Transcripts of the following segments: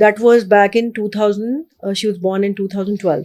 That was back in 2000, she was born in 2012।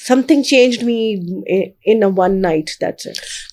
something changed me in a one night, that's it।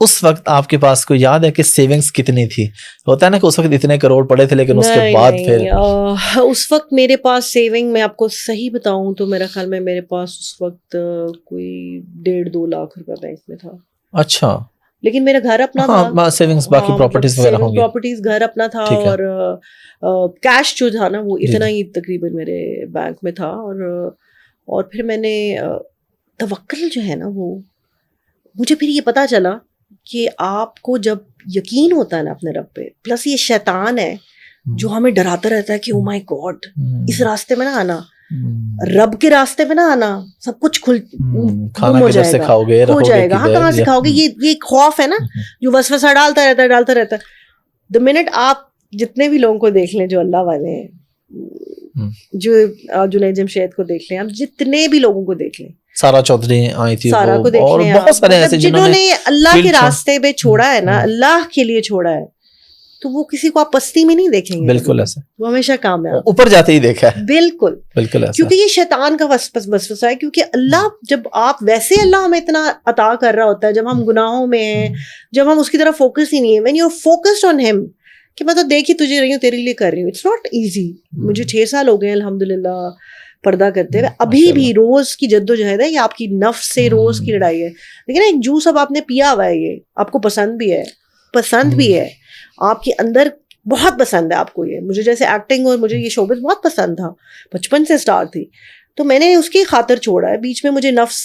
اس وقت آپ کے پاس کوئی یاد ہے کہ سیونگز کتنی تھی؟ ہوتا ہے نا کہ اس وقت اتنے کروڑ پڑے تھے لیکن اس کے بعد پھر اس وقت میرے پاس سیونگ، میں آپ کو صحیح بتاؤں تو میرا خیال میں میرے پاس اس وقت کوئی 1.5-2 لاکھ روپے بینک میں تھا. اچھا. لیکن میرا گھر اپنا تھا، سیونگز باقی پراپرٹیز وغیرہ ہوں گی. پراپرٹیز گھر اپنا تھا اور کیش جو تھا نا وہ اتنا ہی تقریباً میرے بینک میں تھا. اور پھر میں نے توکل جو ہے نا وہ مجھے پھر یہ پتا چلا کہ آپ کو جب یقین ہوتا ہے نا اپنے رب پہ، پلس یہ شیطان ہے جو ہمیں ڈراتا رہتا ہے کہ او مائی گاڈ اس راستے میں نہ آنا، رب کے راستے میں نہ آنا، سب کچھ کھانا کدھر سے کھاؤ گے، ہو جائے گا، ہاں کہاں سے کھاؤ گے، یہ خوف ہے نا جو وسوسہ ڈالتا رہتا ہے. دا منٹ آپ جتنے بھی لوگوں کو دیکھ لیں جو اللہ والے ہیں، جو جنید جمشید کو دیکھ لیں، آپ جتنے بھی لوگوں کو دیکھ لیں، سارا چودھری آئی تھی، سارا کو دیکھ لیں، بہت سارے ایسے جنہوں نے اللہ کے راستے پہ چھوڑا ہے نا، اللہ کے لیے چھوڑا ہے، تو وہ کسی کو آپ پستی میں نہیں دیکھیں گے. بالکل ایسا، وہ ہمیشہ کامیاب اوپر جاتے ہی دیکھا ہے. بالکل کیونکہ یہ شیطان کا وسوسہ ہے. کیونکہ اللہ جب آپ ویسے اللہ ہمیں اتنا عطا کر رہا ہوتا ہے، جب ہم گناہوں میں ہیں، جب ہم اس کی طرف فوکس ہی نہیں ہے، when you're focused on him کہ میں تو دیکھ ہی تجھے رہی ہوں، تیرے لیے کر رہی ہوں. It's not easy. مجھے 6 سال ہو گئے الحمدللہ پردہ کرتے ہوئے، ابھی بھی روز کی جد و جہد ہے، یہ آپ کی نفس سے روز کی لڑائی ہے. لیکن ایک جوس اب آپ نے پیا ہوا ہے، یہ آپ کو پسند بھی ہے آپ کے اندر، بہت پسند ہے آپ کو یہ. مجھے جیسے ایکٹنگ اور مجھے یہ شوبز بہت پسند تھا، بچپن سے اسٹارٹ تھی، تو میں نے اس کی خاطر چھوڑا ہے. بیچ میں مجھے نفس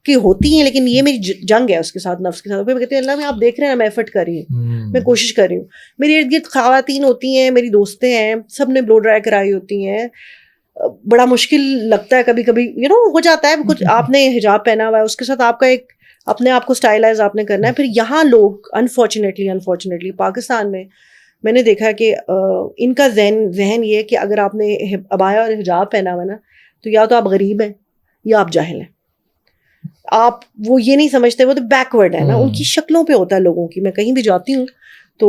کی ہوتی ہیں، لیکن یہ میری جنگ ہے اس کے ساتھ، نفس کے ساتھ. پھر میں کہتی ہوں اللہ میں آپ دیکھ رہے ہیں نا، میں ایفرٹ کر رہی ہوں، میں کوشش کر رہی ہوں. میری ارد گرد خواتین ہوتی ہیں، میری دوستیں ہیں، سب نے بلو ڈرائی کرائی ہوتی ہیں. بڑا مشکل لگتا ہے کبھی کبھی، ہو جاتا ہے کچھ. آپ نے حجاب پہنا ہوا ہے، اس کے ساتھ آپ کا ایک اپنے آپ کو اسٹائلائز آپ نے کرنا ہے. پھر یہاں لوگ انفارچونیٹلی پاکستان میں نے دیکھا کہ ان کا ذہن یہ ہے کہ اگر آپ نے عبایا اور حجاب پہنا ہوا نا، تو یا تو آپ غریب ہیں یا آپ جاہل ہیں. آپ وہ یہ نہیں سمجھتے، وہ تو بیکورڈ ہے نا. ان کی شکلوں پہ ہوتا ہے لوگوں کی. میں کہیں بھی جاتی ہوں تو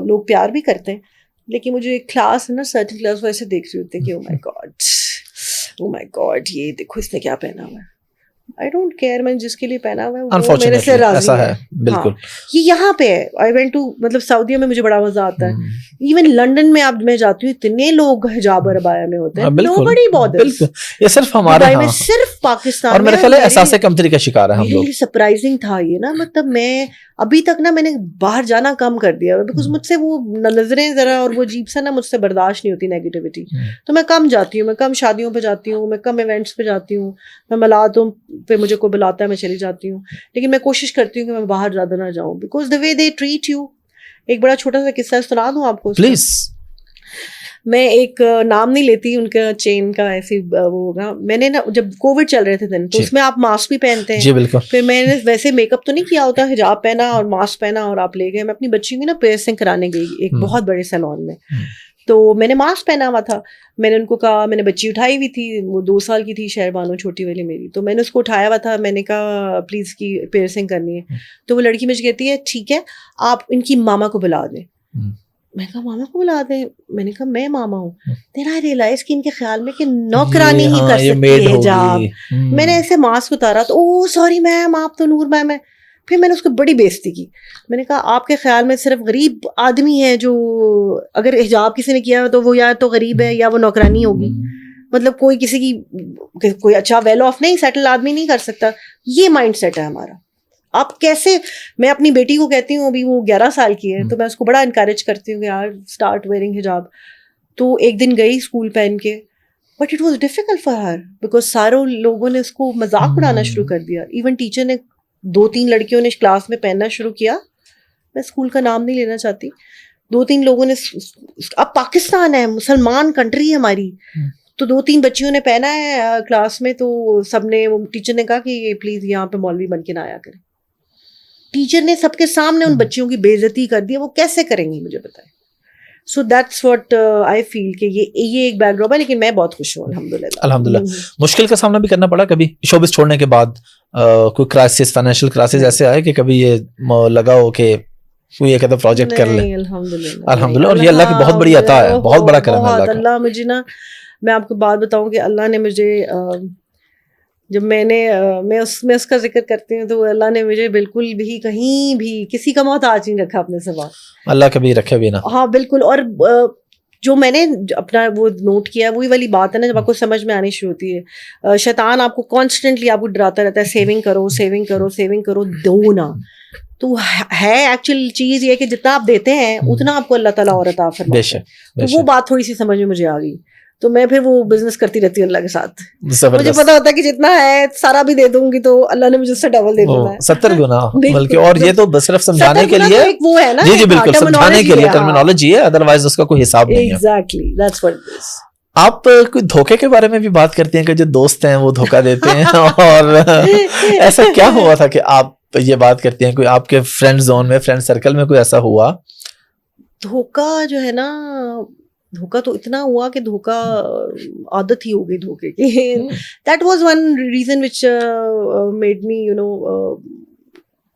لوگ پیار بھی کرتے ہیں، لیکن مجھے ایک کلاس ہے نا، سرٹن کلاس، ویسے دیکھ رہی ہوتے ہیں کہ او مائی گاڈ یہ دیکھو اس نے کیا پہنا ہوا ہے. I don't care، میں جس کے لیے پہنا ہوا ہے وہ میرے سے راضی ہے. بالکل یہ یہاں پہ ہے. I went to مطلب سعودیہ میں مجھے بڑا مزہ آتا ہے. ایون لنڈن میں اب میں جاتی ہوں، اتنے لوگ حجاب اور عبایا میں ہوتے ہیں. Nobody bothers. یہ صرف ہمارے میں صرف پاکستان اور میرے خیال ہے احساس کمتری کا شکار ہے ہم لوگ. سرپرائزنگ تھا یہ نا، مطلب میں ابھی تک نا میں نے باہر جانا کم کر دیا بیکاز مجھ سے وہ نظریں ذرا اور وہ عجیب سا نا مجھ سے برداشت نہیں ہوتی نیگیٹیوٹی. تو میں کم جاتی ہوں، میں کم شادیوں پہ جاتی ہوں، میں کم ایونٹس پہ جاتی ہوں، میں ملاتوں پہ مجھے کوئی بلاتا ہے میں چلی جاتی ہوں. لیکن میں کوشش کرتی ہوں کہ میں باہر زیادہ نہ جاؤں because the way they treat you. ایک بڑا چھوٹا سا قصہ سنا دوں آپ کو پلیز. میں ایک نام نہیں لیتی ان کا چین کا، ایسی وہ ہوگا. میں نے نا جب کووڈ چل رہے تھے دن، تو اس میں آپ ماسک بھی پہنتے ہیں. جی بالکل. پھر میں نے ویسے میک اپ تو نہیں کیا ہوتا، حجاب پہنا اور ماسک پہنا اور آپ لے گئے. میں اپنی بچی کی نا پیئرسنگ کرانے گئی ایک بہت بڑے سیلون میں، تو میں نے ماسک پہنا ہوا تھا. میں نے ان کو کہا، میں نے بچی اٹھائی ہوئی تھی، وہ 2 سال کی تھی، شہر بانو چھوٹی والی میری، تو میں نے اس کو اٹھایا ہوا تھا. میں نے کہا پلیز کی پیئرسنگ کرنی ہے. تو وہ لڑکی مجھے کہتی ہے ٹھیک ہے آپ ان کی ماما کو بلا دیں. میں نے کہا ماما کو بلا دیں؟ میں نے کہا میں ماما ہوں. دین آئی ریئلائز کہ ان کے خیال میں کہ نوکرانی ہی کر سکتی ہے حجاب. میں نے ایسے ماسک اتارا تو او سوری میم آپ تو نور میم ہے. پھر میں نے اس کو بڑی بےزتی کی. میں نے کہا آپ کے خیال میں صرف غریب آدمی ہے جو اگر حجاب کسی نے کیا تو وہ یا تو غریب ہے یا وہ نوکرانی ہوگی. مطلب کوئی کسی کی کوئی اچھا ویل آف نہیں، سیٹل آدمی نہیں کر سکتا. یہ مائنڈ سیٹ ہے ہمارا. آپ کیسے، میں اپنی بیٹی کو کہتی ہوں، ابھی وہ 11 سال کی ہے، تو میں اس کو بڑا انکریج کرتی ہوں کہ یار اسٹارٹ ویئرنگ حجاب. تو ایک دن گئی اسکول پہن کے، but it was difficult for her because ساروں لوگوں نے اس کو مذاق اڑانا شروع کر دیا. ایون ٹیچر نے 2-3 لڑکیوں نے کلاس میں پہننا شروع کیا. میں اسکول کا نام نہیں لینا چاہتی. 2-3 لوگوں نے، اب پاکستان ہے، مسلمان کنٹری ہے ہماری، تو 2-3 بچیوں نے پہنا ہے کلاس میں. تو سب نے، ٹیچر نے کہا کہ یہ پلیز یہاں پہ مولوی بن کے نہ آیا کریں. ٹیچر نے سب کے سامنے ان بچیوں کی بے عزتی کر دی. وہ کیسے کریں گی مجھے بتائیں. سو دیٹس واٹ آئی فیل کہ یہ ایک بیک ڈراپ ہے. لیکن میں بہت خوش ہوں الحمدللہ. مشکل کا سامنا بھی کرنا پڑا کبھی شوبز چھوڑنے کے بعد؟ کوئی کرائسس، فائنینشیل کرائسس ایسے آئے کہ کبھی یہ لگا ہو کہ کوئی ایک ایسا پروجیکٹ کر لیں؟ الحمدللہ. اور یہ اللہ کی بہت بڑی عطا ہے، بہت بڑا کرم ہے اللہ کا. اللہ مجھے نا، میں آپ کو بات بتاؤں کہ اللہ نے مجھے جب میں اس کا ذکر کرتی ہوں تو اللہ نے مجھے بالکل بھی کہیں بھی کسی کا محتاج نہیں رکھا اپنے سوا. اللہ کبھی رکھے بھی نہ. ہاں بالکل. اور جو میں نے اپنا وہ نوٹ کیا وہی والی بات ہے نا, جب آپ کو سمجھ میں آنی شروع ہوتی ہے, شیطان آپ کو کانسٹنٹلی آپ کو ڈراتا رہتا ہے سیونگ کرو سیونگ کرو سیونگ کرو, دو نا. تو ہے ایکچوئل چیز یہ کہ جتنا آپ دیتے ہیں اتنا آپ کو اللہ تعالیٰ اور عطا فرماتا ہے. تو وہ بات تھوڑی سی سمجھ میں مجھے آ گئی, تو میں پھر وہ بزنس کرتی رہتی ہوں اللہ کے ساتھ. مجھے پتا ہوتا ہے کہ جتنا ہے سارا بھی دے دوں گی تو اللہ نے مجھے اس سے ڈبل دے دینا ہے, 70 گنا بلکہ. اور یہ تو صرف سمجھانے کے لیے وہ ہے نا, جی جی بالکل سمجھانے کے لیے ٹرمینالوجی ہے, ادروائز اس کا کوئی حساب نہیں ہے. Exactly that's what it is. آپ کوئی دھوکے کے بارے میں بھی بات کرتی ہیں کہ جو دوست ہیں وہ دھوکا دیتے ہیں, اور ایسا کیا ہوا تھا کہ آپ یہ بات کرتی ہیں, کوئی آپ کے فرینڈ زون میں فرینڈ سرکل میں کوئی ایسا ہوا؟ دھوکا جو ہے نا, دھوکا تو اتنا ہوا کہ دھوکا عادت ہی ہو گئی دھوکے کی. That was one reason which made me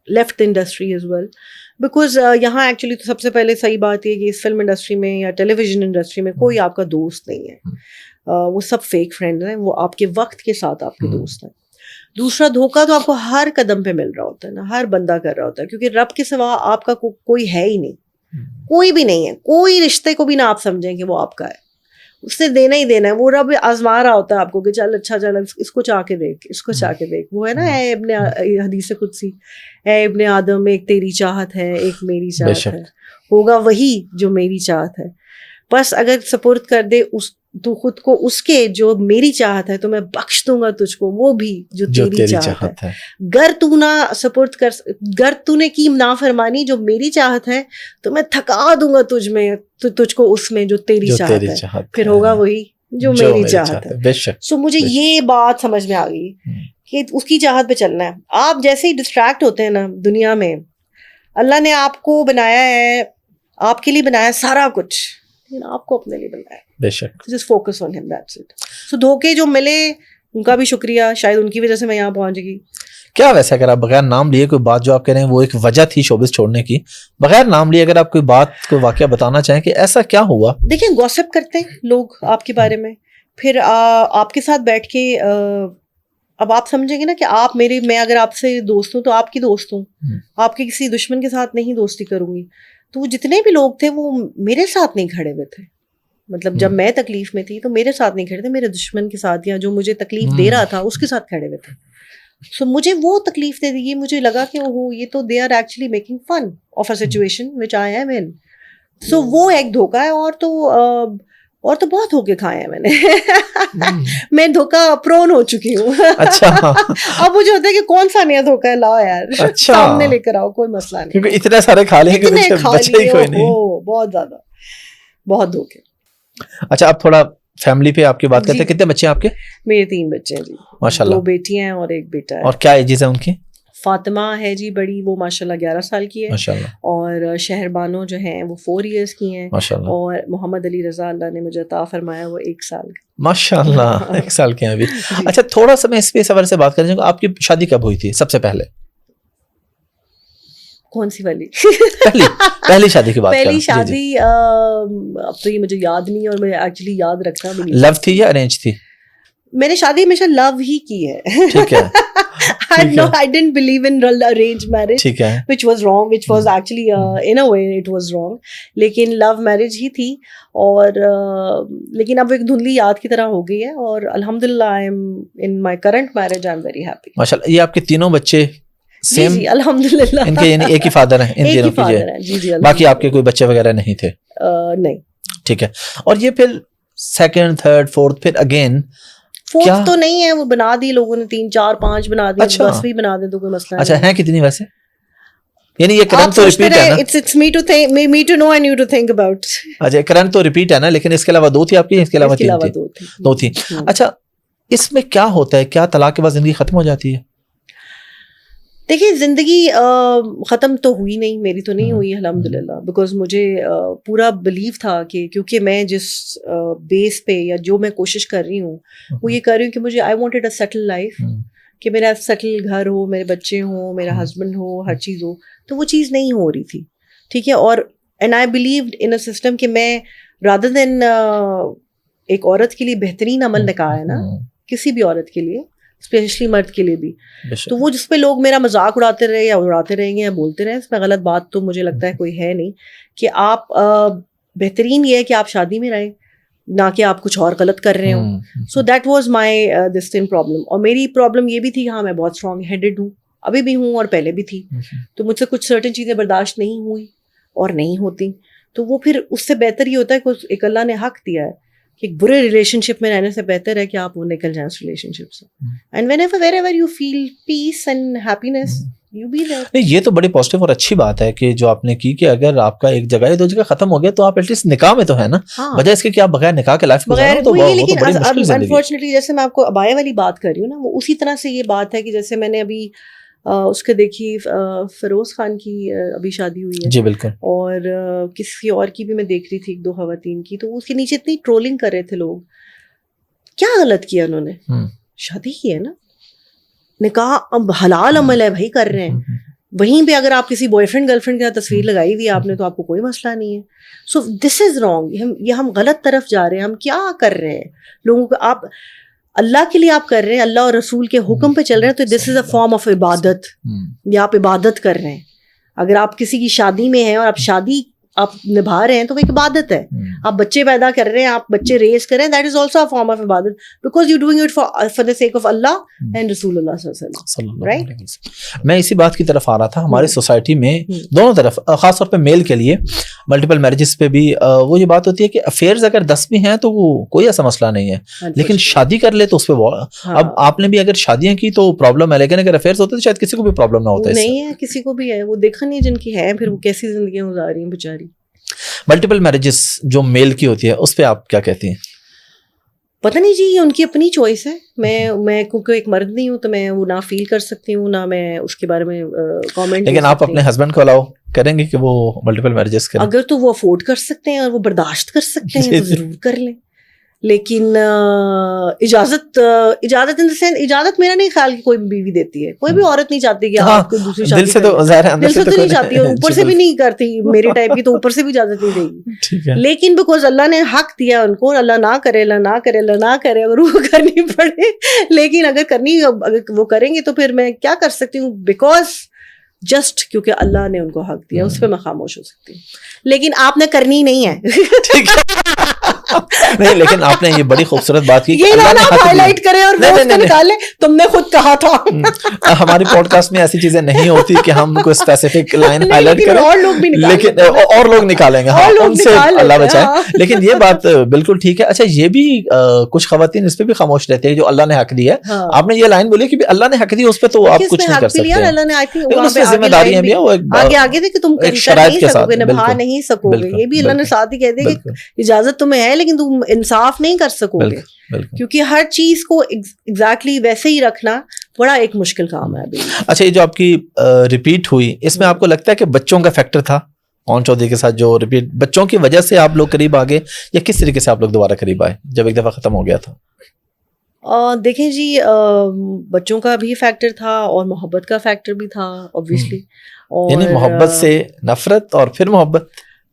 left industry as well, because یہاں ایکچولی تو سب سے پہلے صحیح بات یہ کہ اس فلم انڈسٹری میں یا ٹیلی ویژن انڈسٹری میں کوئی آپ کا دوست نہیں ہے, وہ سب فیک فرینڈ ہیں, وہ آپ کے وقت کے ساتھ آپ کے دوست ہیں. دوسرا دھوکا تو آپ کو ہر قدم پہ مل رہا ہوتا ہے نا, ہر بندہ کر رہا ہوتا ہے, کیونکہ رب کے سوا آپ کا کوئی ہے ہی نہیں, کوئی بھی نہیں ہے. کوئی رشتے کو بھی نہ آپ سمجھیں کہ وہ آپ کا ہے, اس نے دینا ہی دینا ہے. وہ رب آزما رہا ہوتا ہے آپ کو کہ چل اچھا چل اس کو چاہ کے دیکھ, اس کو چاہ کے دیکھ. وہ ہے نا اے ابن حدیث قدسی, اے ابن آدم ایک تیری چاہت ہے ایک میری چاہت ہے, ہوگا وہی جو میری چاہت ہے. بس اگر سپورٹ کر دے تو خود کو اس کے جو میری چاہت ہے تو میں بخش دوں گا تجھ کو وہ بھی جو تیری چاہت ہے. گر تو نہ سپورٹ کر, گر تو نے کی نافرمانی جو میری چاہت ہے تو میں تھکا دوں گا تجھ کو اس میں جو تیری چاہت ہے, پھر ہوگا وہی جو میری چاہت ہے. سو مجھے یہ بات سمجھ میں آ گئی کہ اس کی چاہت پہ چلنا ہے. آپ جیسے ہی ڈسٹریکٹ ہوتے ہیں نا دنیا میں, اللہ نے آپ کو بنایا ہے, آپ کے لیے بنایا ہے سارا کچھ, لیکن آپ کو اپنے لیے بنایا ہے. بے شک. جسٹ فوکس آن ہم, دیٹس اٹ. سو دھوکے جو ملے ان کا بھی شکریہ, شاید ان کی وجہ سے میں یہاں پہنچ گئی. کیا ویسے اگر آپ بغیر نام لیے کوئی بات جو آپ کہہ رہے ہیں وہ ایک وجہ تھی شوبز چھوڑنے کی, بغیر نام لیے اگر آپ کوئی بات کوئی واقعہ بتانا چاہیں کہ ایسا کیا ہوا؟ دیکھیں گوسپ کرتے ہیں لوگ آپ کے بارے میں, پھر آپ کے ساتھ بیٹھ کے اب آپ سمجھیں گے نا کہ آپ میں اگر آپ سے دوست ہوں تو آپ کی دوست ہوں, آپ کے کسی دشمن کے ساتھ نہیں دوستی کروں گی. تو وہ جتنے بھی لوگ تھے وہ میرے ساتھ نہیں کھڑے ہوئے تھے, مطلب جب میں تکلیف میں تھی تو میرے ساتھ نہیں کھڑے تھے, میرے دشمن کے ساتھ یا جو مجھے تکلیف دے رہا تھا اس کے ساتھ کھڑے ہوئے تھے. سو مجھے وہ تکلیف دے دی, مجھے لگا کہ اوہ یہ تو they are actually making fun of a situation which I am in. So وہ ایک دھوکا ہے. اور تو بہت دھوکے کھائے ہیں میں نے. میں دھوکا پرون ہو چکی ہوں. اچھا. اب مجھے ہوتا ہے کہ کون سا نیا دھوکا ہے, لاؤ یار سامنے لے کر آؤ, کوئی مسئلہ نہیں, کیونکہ اتنے سارے کھا لیں کہ بچے ہی کوئی نہیں. بہت زیادہ, بہت دھوکے. اچھا آپ تھوڑا فیملی پہ آپ کی بات کرتے ہیں, کتنے بچے ہیں آپ کے؟ میرے 3 بچے ہیں جی, ماشاءاللہ. 2 بیٹیاں ہیں اور 1 بیٹا ہے. اور کیا ایجز ہیں ان کی؟ فاطمہ ہے جی بڑی, وہ ماشاءاللہ 11 سال کی ہے, اور شہر بانو جو ہیں وہ 4 ایئرس کی ہیں, اور محمد علی رضا اللہ نے مجھے عطا فرمایا وہ 1 سال کی. ماشاءاللہ 1 سال کے ہیں ابھی. اچھا تھوڑا سا میں اس پہ سفر سے بات کرنا چاہوں گا, آپ کی شادی کب ہوئی تھی سب سے پہلے؟ کون سی والی؟ پہلی شادی کی بات. پہلی شادی اب تو یہ مجھے یاد نہیں, اور میں ایکچولی یاد رکھنا بھی نہیں. لو تھی یا ارینج تھی؟ میں نے شادی ہمیشہ لو ہی کی ہے. ٹھیک ہے. I didn't believe in arranged marriage, which was wrong, which was actually in a way it was wrong. لیکن love marriage ہی تھی, اور لیکن اب ایک دھندلی یاد کی طرح ہو گئی ہے, اور الحمدللہ I am in my current marriage I am very happy. ماشاءاللہ. یہ آپ کے تینوں بچے سیم؟ جی الحمدللہ. ان کے یعنی ایک ہی فادر ہیں ان تینوں کے؟ جی جی. باقی آپ کے کوئی بچے وغیرہ نہیں تھے؟ نہیں. ٹھیک ہے. اور یہ پھر سیکنڈ تھرڈ فورتھ پھر اگین؟ 4th تو نہیں ہے, وہ بنا دی لوگوں نے, 3 4 5 بنا دی, 10 بھی بنا دیں تو کوئی مسئلہ نہیں. اچھا ہیں کتنی ویسے؟ یعنی یہ کرنٹ تو ریپیٹ ہے نا؟ It's me to think, me to know and you to think about. اچھا کرنٹ تو ریپیٹ ہے نا, لیکن اس کے علاوہ 2 تھی آپ کی؟ اس کے علاوہ 2 تھی. اچھا اس میں کیا ہوتا ہے, کیا طلاق کے بعد زندگی ختم ہو جاتی ہے؟ دیکھیے زندگی ختم تو ہوئی نہیں, میری تو نہیں ہوئی الحمدللہ, بیکاز مجھے پورا بلیو تھا کہ کیونکہ میں جس بیس پہ یا جو میں کوشش کر رہی ہوں وہ یہ کر رہی ہوں کہ مجھے I wanted a settle life, کہ میرا سیٹل گھر ہو, میرے بچے ہوں, میرا ہسبینڈ ہو, ہر چیز ہو, تو وہ چیز نہیں ہو رہی تھی. ٹھیک ہے. اور and I believed in a system کہ میں رادر دین ایک عورت کے لیے بہترین عمل نکاح ہے نا, کسی بھی عورت کے لیے اسپیشلی مرد کے لیے بھی. تو وہ جس پہ لوگ میرا مذاق اڑاتے رہے یا اڑاتے رہیں گے یا بولتے رہے, اس میں غلط بات تو مجھے لگتا ہے کوئی ہے نہیں. کہ آپ بہترین یہ ہے کہ آپ شادی میں رہیں, نہ کہ آپ کچھ اور غلط کر رہے ہوں. So that was my this thing problem. اور میری پرابلم یہ بھی تھی کہ ہاں میں بہت اسٹرانگ ہیڈڈ ہوں, ابھی بھی ہوں اور پہلے بھی تھی. تو مجھ سے کچھ سرٹن چیزیں برداشت نہیں ہوئی اور نہیں ہوتی. تو وہ پھر اس سے بہتر یہ ہوتا ہے کہ ایک اللہ نے حق دیا ہے کہ ایک برے ریلیشن شپ میں رہنے سے بہتر ہے کہ آپ وہ نکل جائیں اس ریلیشن شپ سے. And wherever you feel peace and happiness you be there. نہیں, یہ تو بڑی پازیٹیو اور اچھی بات ہے کہ جو آپ نے کی کہ اگر آپ کا ایک جگہ یا دو جگہ ختم ہو گیا تو آپ ایٹ لیسٹ نکاح میں تو ہے نا, بجائے اس کے کہ آپ بغیر نکاح کے لائف بغیر. لیکن انفارچونیٹلی جیسے میں آپ کو ابایا والی بات کر رہی ہوں نا, وہ اسی طرح سے یہ بات ہے کہ جیسے میں نے ابھی اس کے دیکھی فیروز خان کی ابھی شادی ہوئی ہے. جی بالکل. اور کسی اور کی بھی میں دیکھ رہی تھی, 1-2 خواتین کی, تو اس کے نیچے اتنی ٹرولنگ کر رہے تھے لوگ. کیا غلط کیا انہوں نے؟ شادی کی ہے نا, نکاح اب حلال عمل ہے بھائی, کر رہے ہیں. وہیں پہ اگر آپ کسی بوائے فرینڈ گرل فرینڈ کے ساتھ تصویر لگائی ہوئی آپ نے تو آپ کو کوئی مسئلہ نہیں ہے. سو دس از رانگ. یہ ہم غلط طرف جا رہے ہیں. ہم کیا کر رہے ہیں لوگوں کو؟ آپ اللہ کے لیے آپ کر رہے ہیں, اللہ اور رسول کے حکم پہ چل رہے ہیں, تو دس از اے فارم آف عبادت. یا آپ عبادت کر رہے ہیں. اگر آپ کسی کی شادی میں ہیں اور آپ شادی آپ نبھا رہے ہیں تو وہ ایک عبادت ہے. آپ بچے پیدا کر رہے ہیں, آپ بچے ریز کر رہے ہیں, that is also a form of عبادت, because you doing it for the sake of اللہ اینڈ رسول اللہ صلی اللہ علیہ وسلم, رائٹ. میں اسی بات کی طرف آ رہا تھا. ہماری سوسائٹی میں دونوں طرف, خاص طور پہ میل کے لیے ملٹیپل میرجز پہ بھی وہ یہ بات ہوتی ہے کہ افیئرز اگر 10 بھی ہیں تو وہ کوئی ایسا مسئلہ نہیں ہے, لیکن شادی کر لے تو اس پہ اب آپ نے بھی اگر شادیاں کی تو پرابلم ہے, لیکن اگر افیئرز ہوتے تو شاید کسی کو بھی پرابلم نہ ہوتا. نہیں ہے, کسی کو بھی ہے. وہ دیکھا نہیں جن کی ہے, پھر وہ کیسی زندگیاں گزار رہی ہیں بیچاری. ملٹیپل میرجز جو میل کی ہوتی ہے اس پہ آپ کیا کہتی ہیں؟ پتہ نہیں جی, یہ ان کی اپنی چوائس ہے. میں کیونکہ ایک مرد نہیں ہوں تو میں وہ نہ فیل کر سکتی ہوں, نہ میں اس کے بارے میں کامنٹ. لیکن آپ اپنے ہسبینڈ کو الاؤ کریں گے کہ وہ ملٹیپل میرجز کریں؟ اگر تو وہ افورڈ کر سکتے ہیں اور وہ برداشت کر سکتے ہیں تو ضرور کر لیں. لیکن اجازت ان سین, اجازت میرا نہیں خیال کہ کوئی بیوی دیتی ہے. کوئی بھی عورت نہیں چاہتی کہ آپ کو دوسری شادی دل سے تو ظاہر ہے, دل سے تو نہیں چاہتی, اوپر سے بھی نہیں کرتی. میری ٹائپ کی تو اوپر سے بھی اجازت نہیں دے گی. لیکن بیکاز اللہ نے حق دیا ان کو, اللہ نہ کرے, اللہ نہ کرے, اللہ نہ کرے, اگر وہ کرنی پڑے. لیکن اگر وہ کریں گے تو پھر میں کیا کر سکتی ہوں, بیکاز جسٹ کیونکہ اللہ نے ان کو حق دیا, اس پہ میں خاموش ہو سکتی ہوں. لیکن آپ نے کرنی نہیں ہے. نہیں, لیکن آپ نے یہ بڑی خوبصورت بات کی, یہ نہ ہائی لائٹ کرے اور نکالے, تم نے خود کہا تھا. ہماری پوڈ کاسٹ میں ایسی چیزیں نہیں ہوتی کہ ہم کوئی اسپیسیفک لائن ہائی لائٹ کریں, لیکن اور لوگ نکالیں گے, ہاں ان سے اللہ بچائے. لیکن یہ بات بالکل ٹھیک ہے. اچھا, یہ بھی کچھ خواتین اس پہ بھی خاموش رہتے ہیں جو اللہ نے حق دیا ہے. آپ نے یہ لائن بولی کہ اللہ نے حق دیا, اس پہ تو آپ کچھ نہیں کر سکتے. اللہ نے آئی تھنک اس پہ ذمہ داریاں بھی ہیں آگے تھے کہ تم شرائط کے ساتھ نبھا نہیں سکو گے. یہ بھی اللہ نے ساتھ ہی کہہ دیا کہ اجازت تمہیں ہے لیکن تم انصاف نہیں کر سکو گے, کیونکہ ہر چیز کو ایگزیکٹلی ویسے ہی رکھنا بڑا ایک مشکل کام ہے ابھی. اچھا, یہ جو آپ کی ریپیٹ ہوئی, اس میں آپ کو لگتا ہے کہ بچوں کا فیکٹر تھا پون چودھری کے ساتھ, جو ریپیٹ بچوں کی وجہ سے آپ لوگ قریب آ گئے, یا کس طریقے سے آپ لوگ دوبارہ قریب آئے جب ایک دفعہ ختم ہو گیا تھا؟ دیکھیں جی, بچوں کا بھی فیکٹر تھا اور محبت کا فیکٹر بھی تھا اوبویسلی. یعنی محبت سے نفرت اور پھر محبت؟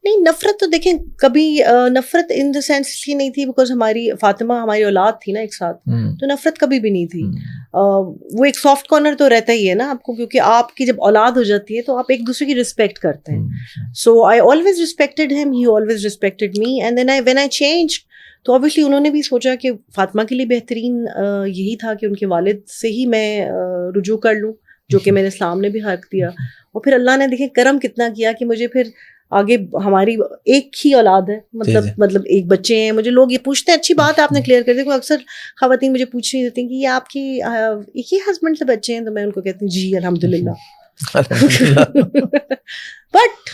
نہیں, نفرت تو دیکھیں کبھی نفرت ان دا سینس اس لیے نہیں تھی بیکاز ہماری فاطمہ ہماری اولاد تھی نا ایک ساتھ, تو نفرت کبھی بھی نہیں تھی. وہ ایک سافٹ کارنر تو رہتا ہی ہے نا آپ کو, کیونکہ آپ کی جب اولاد ہو جاتی ہے تو آپ ایک دوسرے کی رسپیکٹ کرتے ہیں. So I always respected him, he always respected me, and then when I change تو اوبویسلی انہوں نے بھی سوچا کہ فاطمہ کے لیے بہترین یہی تھا کہ ان کے والد سے ہی میں رجوع کر لوں, جو کہ میرے اسلام نے بھی حق دیا. اور پھر اللہ نے دیکھیں کرم کتنا کیا کہ مجھے پھر آگے ہماری ایک ہی اولاد ہے, مطلب ایک بچے ہیں. مجھے لوگ یہ پوچھتے ہیں, اچھی بات ہے آپ نے کلیئر کر دیا, اکثر خواتین مجھے پوچھ رہی ہوتی ہیں کہ یہ آپ کی ایک ہی ہسبینڈ سے بچے ہیں, تو میں ان کو کہتی ہوں جی الحمدللہ. بٹ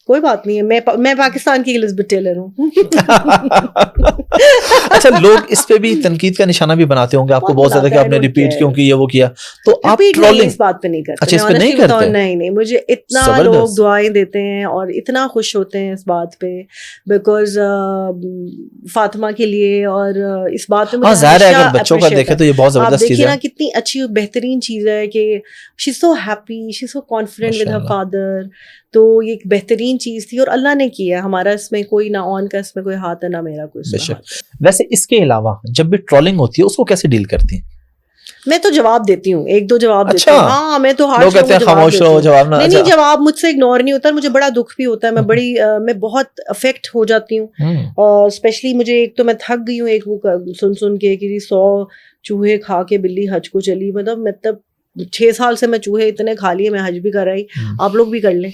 کوئی بات نہیں ہے, میں پاکستان کی الزبتھ ٹیلر ہوں. اچھا, لوگ اس پہ بھی تنقید کا نشانہ بھی بناتے ہوں گے آپ کو بہت زیادہ کہ آپ نے ریپیٹ کیوں کی, یہ وہ کیا, تو آپ ٹرولنگ اس بات پہ نہیں کرتے. اچھا, اس پہ نہیں کرتے؟ نہیں, مجھے اتنا لوگ دعائیں دیتے ہیں اور اتنا خوش ہوتے ہیں اس بات پہ, بیکاز فاطمہ کے لیے, اور اس بات پہ ہاں ظاہر ہے اگر بچوں کا دیکھیں تو یہ بہت زبردست چیز ہے. نا کتنی اچھی بہترین چیز ہے کہ she is so happy, she is so confident with her father. تو یہ ایک بہترین چیز تھی اور اللہ نے کیا, ہمارا اس میں کوئی نہ آن کا اس میں کوئی ہاتھ ہے نہ میرا کوئی. ویسے اس کے علاوہ جب بھی ٹرولنگ ہوتی ہے اس کو کیسے ڈیل کرتی ہیں؟ میں تو جواب دیتی ہوں, ایک دو جواب دیتی ہوں. ہاں میں تو لوگ کہتے ہیں خاموش رہو, جواب نہ. نہیں, جواب مجھ سے اگنور نہیں ہوتا, مجھے بڑا دکھ بھی ہوتا ہے, میں بہت افیکٹ ہو جاتی ہوں. اسپیشلی مجھے ایک تو میں تھک گئی ہوں ایک وہ سن کے کہ 100 چوہے کھا کے بلی حج کو چلی. مطلب 6 سال سے میں چوہے اتنے کھا لیے, میں حج بھی کر رہی, آپ لوگ بھی کر لیں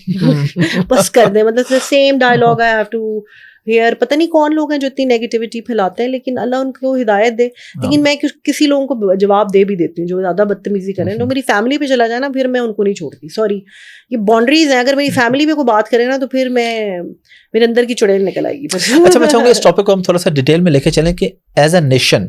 بس کر دیں. مطلب same dialogue I have to hear. پتہ نہیں کون لوگ ہیں جو اتنی نیگیٹیوٹی پھیلاتے ہیں, لیکن اللہ ان کو ہدایت دے. لیکن میں کسی لوگوں کو جواب دے بھی دیتی ہوں جو زیادہ بدتمیزی کریں. جو میری فیملی پہ چلا جائے نا, پھر میں ان کو نہیں چھوڑتی. سوری, یہ باؤنڈریز ہیں. اگر میری فیملی پہ کوئی بات کرے نا تو پھر میرے اندر کی چڑیل نکل آئے گی. اچھا, میں چاہوں گا اس ٹاپک کو ہم تھوڑا سا ڈیٹیل میں لے کے چلیں کہ ایز اے نیشن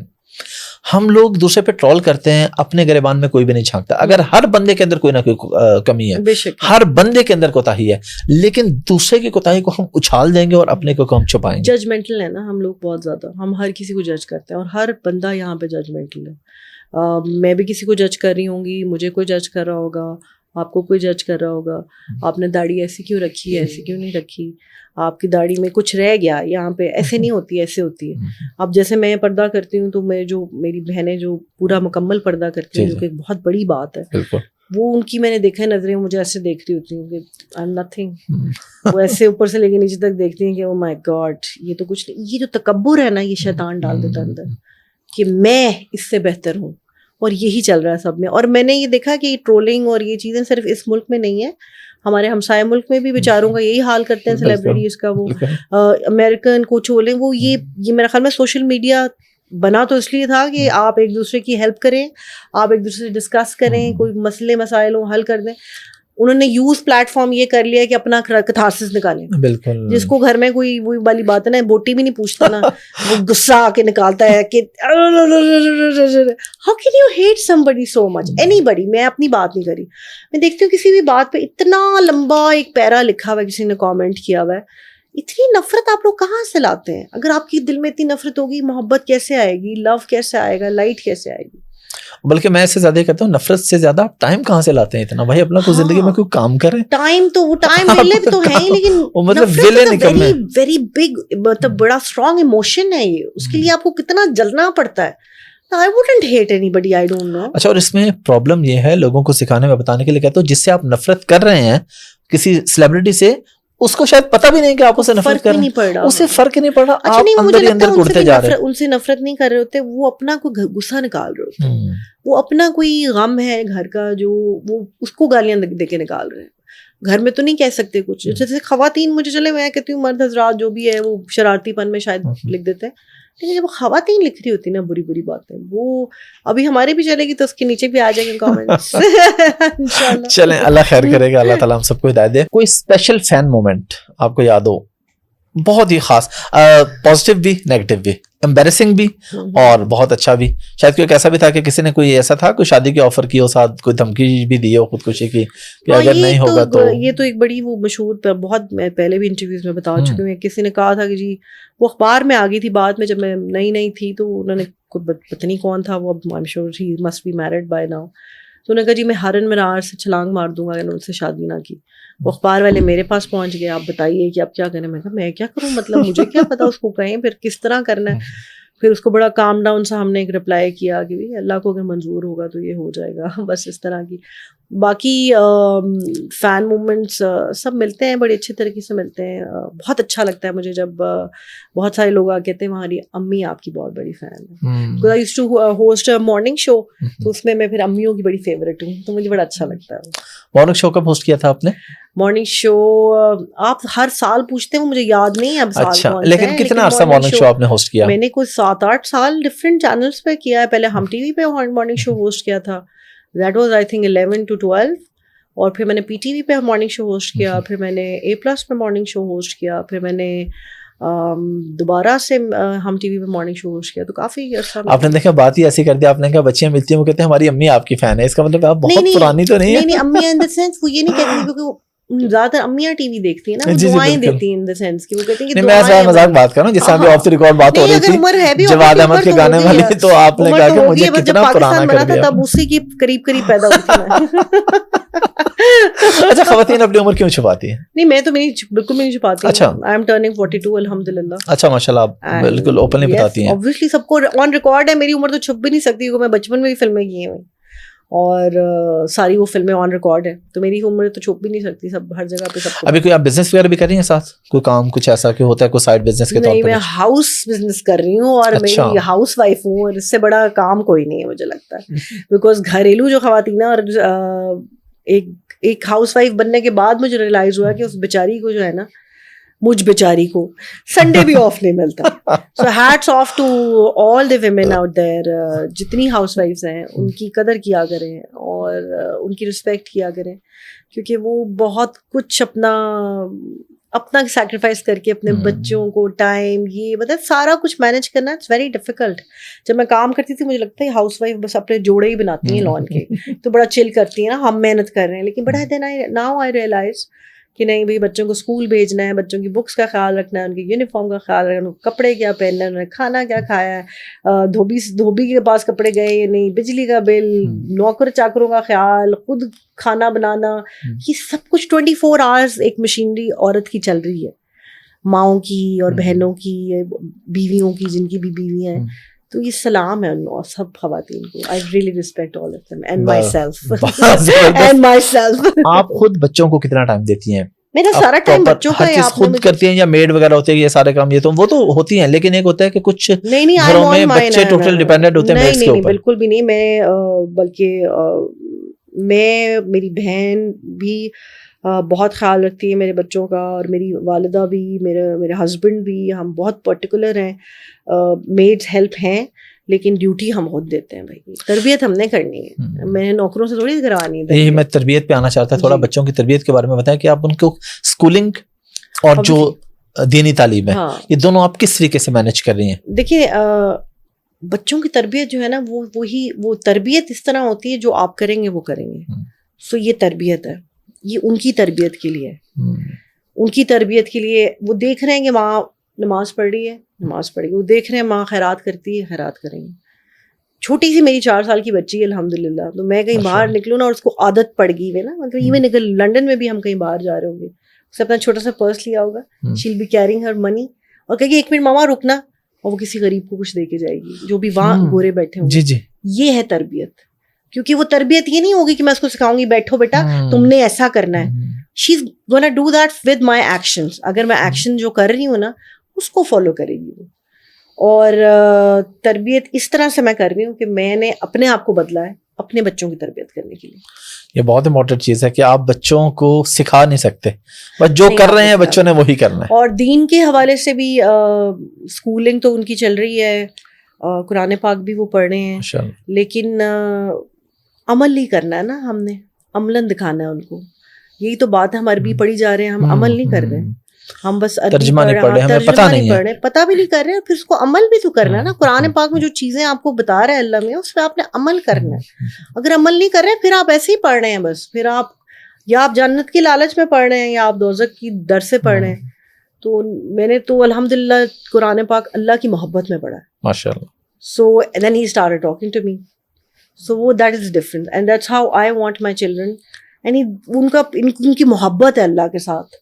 ہم لوگ دوسرے پہ ٹرول کرتے ہیں, اپنے گریبان میں کوئی بھی نہیں جھانکتا. اگر ہر بندے کے اندر کوئی نہ کوئی کمی ہے, ہر بندے کے اندر کوتاہی ہے, لیکن دوسرے کی کوتاہی کو ہم اچھال دیں گے اور اپنے کو ہم چھپائیں گے. ججمنٹل ہے نا ہم لوگ بہت زیادہ, ہم ہر کسی کو جج کرتے ہیں, اور ہر بندہ یہاں پہ ججمنٹل ہے. میں بھی کسی کو جج کر رہی ہوں گی, مجھے کوئی جج کر رہا ہوگا, آپ کو کوئی جج کر رہا ہوگا. آپ نے داڑھی ایسی کیوں رکھی ہے, ایسی کیوں نہیں رکھی, آپ کی داڑھی میں کچھ رہ گیا, یہاں پہ ایسے نہیں ہوتی, ایسے ہوتی ہے. اب جیسے میں پردہ کرتی ہوں تو میری بہنیں جو پورا مکمل پردہ کرتی ہیں, جو کہ بہت بڑی بات ہے, وہ ان کی میں نے دیکھا ہے نظریں مجھے ایسے دیکھ رہی ہوتی ہوں کہ آئی ایم نتھنگ. وہ ایسے اوپر سے لے کے نیچے تک دیکھتی ہیں کہ او مائی گاڈ, یہ تو کچھ نہیں. یہ جو تکبر ہے نا, یہ شیطان ڈال دیتا اندر کہ میں اس سے بہتر ہوں, اور یہی چل رہا ہے سب میں. اور میں نے یہ دیکھا کہ ٹرولنگ اور یہ چیزیں صرف اس ملک میں نہیں ہے, ہمارے ہمسائے ملک میں بھی بیچاروں کا یہی حال کرتے ہیں سیلیبریٹیز کا. وہ امریکن کو چھولیں, وہ یہ میرا خیال میں سوشل میڈیا بنا تو اس لیے تھا کہ آپ ایک دوسرے کی ہیلپ کریں, آپ ایک دوسرے سے ڈسکس کریں, کوئی مسئلے مسائل ہوں حل کر دیں. انہوں نے یوز پلیٹ فارم یہ کر لیا کہ اپنا کتھارسس نکالیں. بالکل, جس کو گھر میں کوئی وہی والی بات ہے نا, بوٹی بھی نہیں پوچھتا نا, وہ غصہ آ کے نکالتا ہے کہ how can you hate somebody so much, anybody. میں اپنی بات نہیں کری, میں دیکھتی ہوں کسی بھی بات پہ اتنا لمبا ایک پیرا لکھا ہوا ہے, کسی نے کامنٹ کیا ہوا ہے. اتنی نفرت آپ لوگ کہاں سے لاتے ہیں؟ اگر آپ کی دل میں اتنی نفرت ہوگی, محبت کیسے آئے گی, لو کیسے آئے گا, لائٹ کیسے آئے گی؟ بلکہ میں اس سے زیادہ کہتا ہوں, نفرت سے زیادہ آپ ٹائم کہاں سے لاتے ہیں اتنا؟ بھائی اپنا کوئی زندگی میں کوئی کام کریں. ٹائم تو وہ ٹائم ویلے بھی تو ہے, لیکن مطلب ویری بگ, مطلب بڑا اسٹرانگ ایموشن ہے یہ, اس کے لیے آپ کو کتنا جلنا پڑتا ہے. I wouldn't hate anybody, I don't know. اچھا, اور اس میں پرابلم یہ ہے, لوگوں کو سکھانے میں بتانے کے لیے کہتا ہوں, جس سے آپ نفرت کر رہے ہیں کسی سیلیبریٹی سے, اس کو شاید پتہ بھی نہیں کہ آپ اسے نفرت کر رہے ہیں, اسے فرق ہی نہیں پڑ رہا. آپ اندر ہی اندر گڑتے جا رہے ہیں. ان سے نفرت نہیں کر رہے ہوتے, وہ اپنا کوئی غصہ نکال رہے ہوتے, وہ اپنا کوئی غم ہے گھر کا جو وہ اس کو گالیاں دے کے نکال رہے ہیں. گھر میں تو نہیں کہہ سکتے کچھ. جیسے خواتین, مجھے چلے میں کہتی ہوں مرد حضرات جو بھی ہے وہ شرارتی پن میں شاید لکھ دیتے ہیں, لیکن جب خواتین لکھ رہی ہوتی نا بری بری باتیں, وہ ابھی ہمارے بھی چلے گی تو اس کے نیچے بھی آ جائیں گے کامنٹس. چلیں, اللہ خیر کرے گا, اللہ تعالیٰ ہم سب کو ہدایت دے. کوئی اسپیشل فین مومنٹ آپ کو یاد ہو, بہت ہی خاص, پازیٹیو بھی نیگیٹو بھی, امبیرسنگ بھی اور بہت اچھا بھی, شاید کوئی ایسا بھی تھا کہ کسی نے کوئی ایسا تھا کوئی شادی کی آفر کی ہو, ساتھ کوئی دھمکی بھی دی ہو خودکشی کی کہ اگر نہیں ہوگا تو. یہ تو ایک بڑی وہ مشہور, بہت میں پہلے بھی انٹرویوز میں بتا چکی ہوں, کسی نے کہا تھا کہ جی وہ اخبار میں آ گئی تھی بعد میں, جب میں نئی تھی تو انہوں نے, پتہ نہیں کون تھا وہ, اب I am sure he must be married by now, تو انہوں نے کہا جی میں ہرن منار سے چھلانگ مار دوں گا اگر ان سے شادی نہ کی. وہ اخبار والے میرے پاس پہنچ گئے, آپ بتائیے کہ آپ کیا کریں. میں کہا میں کیا کروں, مطلب مجھے کیا پتا, اس کو کہیں پھر کس طرح کرنا ہے. پھر اس کو بڑا کام ڈاؤن سا ہم نے ایک رپلائی کیا کہ اللہ کو اگر منظور ہوگا تو یہ ہو جائے گا, بس اس طرح کی. باقی فین مومنٹس سب ملتے ہیں, بڑے اچھے طریقے سے ملتے ہیں. بہت اچھا لگتا ہے مجھے جب بہت سارے لوگ کہتے ہیں ہماری امی آپ کی بہت بڑی فین ہے. I used to host morning show, تو اس میں پھر امیوں کی بڑی فیوریٹ ہوں, تو مجھے بڑا اچھا لگتا ہے. مارننگ شو کب ہوسٹ کیا تھا آپ نے؟ مارننگ شو آپ ہر سال پوچھتے ہیں, مجھے یاد نہیں ہے اب سال. اچھا, لیکن کتنا عرصہ مارننگ شو آپ نے ہوسٹ کیا؟ میں نے کوئی 7-8 سال ڈفرینٹ چینلز پہ کیا ہے. پہلے ہم ٹی وی پہ مارننگ شو ہوسٹ کیا تھا, that was I think 11 to 12. اور پھر میں نے پی ٹی وی پہ مارننگ شو ہوسٹ کیا, پھر میں نے A+ پہ مارننگ شو ہوسٹ کیا, پھر میں نے دوبارہ سے ہم ٹی وی پہ مارننگ شو ہوسٹ کیا. تو کافی عرصہ. آپ نے دیکھا بات ہی ایسی کر دی, آپ نے کہا بچیاں ملتی ہیں وہ کہتے ہیں ہماری امی آپ کی فین ہے, اس کا مطلب آپ بہت پرانی تو نہیں ہے. نہیں, امیاں ان دا سینس وہ یہ نہیں کہتی, کیونکہ زیادہ تر امیاں ٹی وی دیکھتی ہیں نا, وہ دعائیں دیتی ہیں ان دا سینس کہ وہ کہتی ہیں کہ میں ایسا مذاق بات کر رہا ہوں جس سے ابھی آف دی ریکارڈ بات ہو رہی تھی جواد احمد کے گانے والی, تو آپ نے کہا کہ مجھے کتنا پرانا کر دیا. تب اسی کی قریب پیدا ہوئی تھی. اچھا, خواتین اپنی عمر کیوں چھپاتی ہیں؟ نہیں, میں تو بالکل نہیں چھپاتی. اچھا, آئی ایم ٹرننگ 42 الحمدللہ. اچھا ماشاءاللہ, آپ بالکل اوپنلی بتاتی ہیں. obviously سب کو آن ریکارڈ ہے, میری عمر تو چھپ بھی نہیں سکتی, کیونکہ میں بچپن میں بھی فلمیں کی ہیں. اور ساری وہ فلمیں آن ریکارڈ ہیں. تو میری عمر تو چھپ بھی نہیں سکتی, سب ہر جگہ پہ سب. ابھی کوئی آپ بزنس وغیرہ بھی کر رہی ہیں ساتھ, کوئی کام کچھ ایسا کہ ہوتا ہے کوئی سائڈ بزنس کے طور نہیں, پر؟ میں ہاؤس بزنس کر رہی ہوں اور میری ہاؤس وائف ہوں, اور اس سے بڑا کام کوئی نہیں ہے مجھے لگتا ہے. بیکاز گھریلو جو خواتین اور ایک ہاؤس وائف بننے کے بعد مجھے ریئلائز ہوا کہ اس بیچاری کو جو ہے نا, مجھ بیچاری کو سنڈے بھی آف نہیں ملتا. So hats off to all the women out there, جتنی ہاؤس وائفس ہیں ان کی قدر کیا کریں اور ان کی رسپیکٹ کیا کریں, کیونکہ وہ بہت کچھ اپنا سیکریفائس کر کے اپنے بچوں کو ٹائم, یہ مطلب سارا کچھ مینیج کرنا اٹس ویری ڈیفیکلٹ. جب میں کام کرتی تھی مجھے لگتا ہے ہاؤس وائف بس اپنے جوڑے ہی بناتی ہیں لان کے, تو بڑا چل کرتی ہیں نا, ہم محنت کر رہے ہیں. لیکن بڑا دین ناؤ آئی ریئلائز کہ نہیں بھائی, بچوں کو اسکول بھیجنا ہے, بچوں کی بکس کا خیال رکھنا ہے, ان کی یونیفارم کا خیال رکھنا ہے, کپڑے کیا پہننا ہے, انہوں نے کھانا کیا کھایا ہے, دھوبی کے پاس کپڑے گئے یا نہیں, بجلی کا بل, نوکر چاکروں کا خیال, خود کھانا بنانا, یہ سب کچھ 24 hours ایک مشینری عورت کی چل رہی ہے, ماؤں کی اور بہنوں کی, بیویوں کی, جن کی بھی بیویاں ہیں. تو یہ سلام ہے ان سب خواتین کو. I really respect all of them and myself. آپ خود بچوں کو کتنا ٹائم دیتی ہیں؟ میرا سارا ٹائم بچوں کا ہے. آپ خود کرتی ہیں یا میڈ وغیرہ ہوتی ہے, یہ سارے کام یہ تو وہ تو ہوتی ہیں, لیکن ایک ہوتا ہے کہ کچھ گھروں میں بچے ٹوٹل ڈیپینڈنٹ ہوتے ہیں میڈس کے اوپر. بالکل بھی نہیں. میں بلکہ میری بہن بھی بہت خیال رکھتی ہے میرے بچوں کا, اور میری والدہ بھی, میرے ہسبینڈ بھی, ہم بہت پرٹیکولر ہیں. میڈس ہیلپ ہیں لیکن ڈیوٹی ہم خود دیتے ہیں. بھائی تربیت ہم نے کرنی ہے, میں نے نوکروں سے تھوڑی کروانی ہے. یہی میں تربیت پہ آنا چاہتا تھا, تھوڑا بچوں کی تربیت کے بارے میں بتائیں کہ آپ ان کو اسکولنگ اور جو دینی تعلیم ہے یہ دونوں آپ کس طریقے سے مینیج کر رہی ہیں؟ دیکھیے بچوں کی تربیت جو ہے نا وہ تربیت اس طرح ہوتی ہے جو آپ کریں گے وہ کریں گے. سو یہ تربیت ہے, یہ ان کی تربیت کے لیے, ان کی تربیت کے لیے. وہ دیکھ رہے ہیں کہ ماں نماز پڑھ رہی ہے, نماز پڑھے گی. وہ دیکھ رہے ہیں ماں خیرات کرتی ہے, خیرات کریں گے. چھوٹی سی میری 4 سال کی بچی ہے الحمدللہ, تو میں کہیں باہر نکلوں نا اور اس کو عادت پڑ گئی ہے نا, مطلب ایون لنڈن میں بھی ہم کہیں باہر جا رہے ہوں گے, اس نے اپنا چھوٹا سا پرس لیا ہوگا, شیل بی کیرنگ ہر منی, اور کہے گی 1 منٹ ماما رکنا, اور وہ کسی غریب کو کچھ دے کے جائے گی جو بھی وہاں گورے بیٹھے ہوں گے. جی یہ ہے تربیت. کیونکہ وہ تربیت یہ نہیں ہوگی کہ میں اس کو سکھاؤں گی بیٹھو بیٹا تم نے ایسا کرنا ہے. She is gonna do that with my actions. اگر میں ایکشن جو کر رہی ہوں نا اس کو فالو کرے گی وہ. اور تربیت اس طرح سے میں کر رہی ہوں کہ میں نے اپنے آپ کو بدلا ہے اپنے بچوں کی تربیت کرنے کے لیے. یہ بہت امپورٹنٹ چیز ہے کہ آپ بچوں کو سکھا نہیں سکتے, بس جو کر رہے ہیں بچوں نے وہی کرنا ہے. اور دین کے حوالے سے بھی اسکولنگ تو ان کی چل رہی ہے, قرآن پاک بھی وہ پڑھ رہے ہیں, لیکن عمل نہیں کرنا ہے نا, ہم نے عملاً دکھانا ہے ان کو. یہی تو بات ہے, ہم عربی پڑھی جا رہے ہیں, ہم عمل نہیں کر رہے, ہم بس ترجمہ نہیں پڑھ رہے, ہمیں پتہ نہیں ہے, پتہ بھی نہیں کر رہے, پھر اس کو عمل بھی تو کرنا ہے نا. قرآن پاک میں جو چیزیں آپ کو بتا رہا ہے اللہ میں, اس پہ آپ نے عمل کرنا ہے. اگر عمل نہیں کر رہے پھر آپ ایسے ہی پڑھ رہے ہیں بس, پھر آپ یا آپ جنت کی لالچ میں پڑھ رہے ہیں یا آپ دوزخ کی در سے پڑھ رہے ہیں. تو میں نے تو الحمدللہ قرآن پاک اللہ کی محبت میں پڑھا ہے, ماشاءاللہ. So then he started talking to me. So وہ that is different and that's how I want my children. ان کی محبت ہے اللہ کے ساتھ.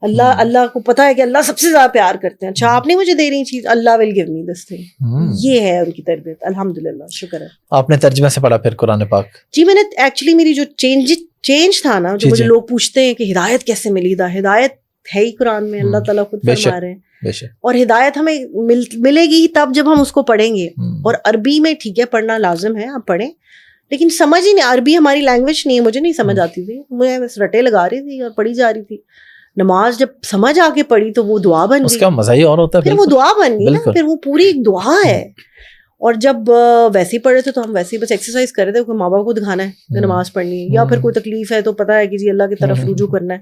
اللہ کو پتا ہے کہ اللہ سب سے زیادہ پیار کرتے ہیں. اچھا آپ نہیں مجھے دے رہی چیز, اللہ will give me this thing. یہ ہے ان کی تربیت الحمدللہ, شکر ہے. آپ نے ترجمے سے پڑھا پھر قرآن پاک؟ جی میں نے ایکچولی میری جو چینج تھا نا, جو مجھے لوگ پوچھتے ہیں کہ ہدایت کیسے ملی تھا, ہدایت ہے ہی قرآن میں, اللہ تعالیٰ خود فرما رہے ہیں. اور ہدایت ہمیں ملے گی تب جب ہم اس کو پڑھیں گے. اور عربی میں ٹھیک ہے پڑھنا لازم ہے, آپ پڑھیں, لیکن سمجھ ہی نہیں, عربی ہماری لینگویج نہیں ہے, مجھے نہیں سمجھ آتی تھی, میں بس رٹے لگا رہی تھی اور پڑھی جا رہی تھی. نماز جب سمجھ آ کے پڑھی تو وہ دعا بن گئی, اس کا مزہ ہی اور ہوتا ہے, پھر وہ دعا بن گئی نا, پھر وہ پوری ایک دعا ہے. اور جب ویسے ہی پڑھے تھے تو ہم ویسے ہی بس ایکسرسائز کر رہے تھے, ماں باپ کو دکھانا ہے کہ نماز پڑھنی ہے, یا پھر کوئی تکلیف ہے تو پتہ ہے کہ جی اللہ کی طرف رجوع کرنا ہے.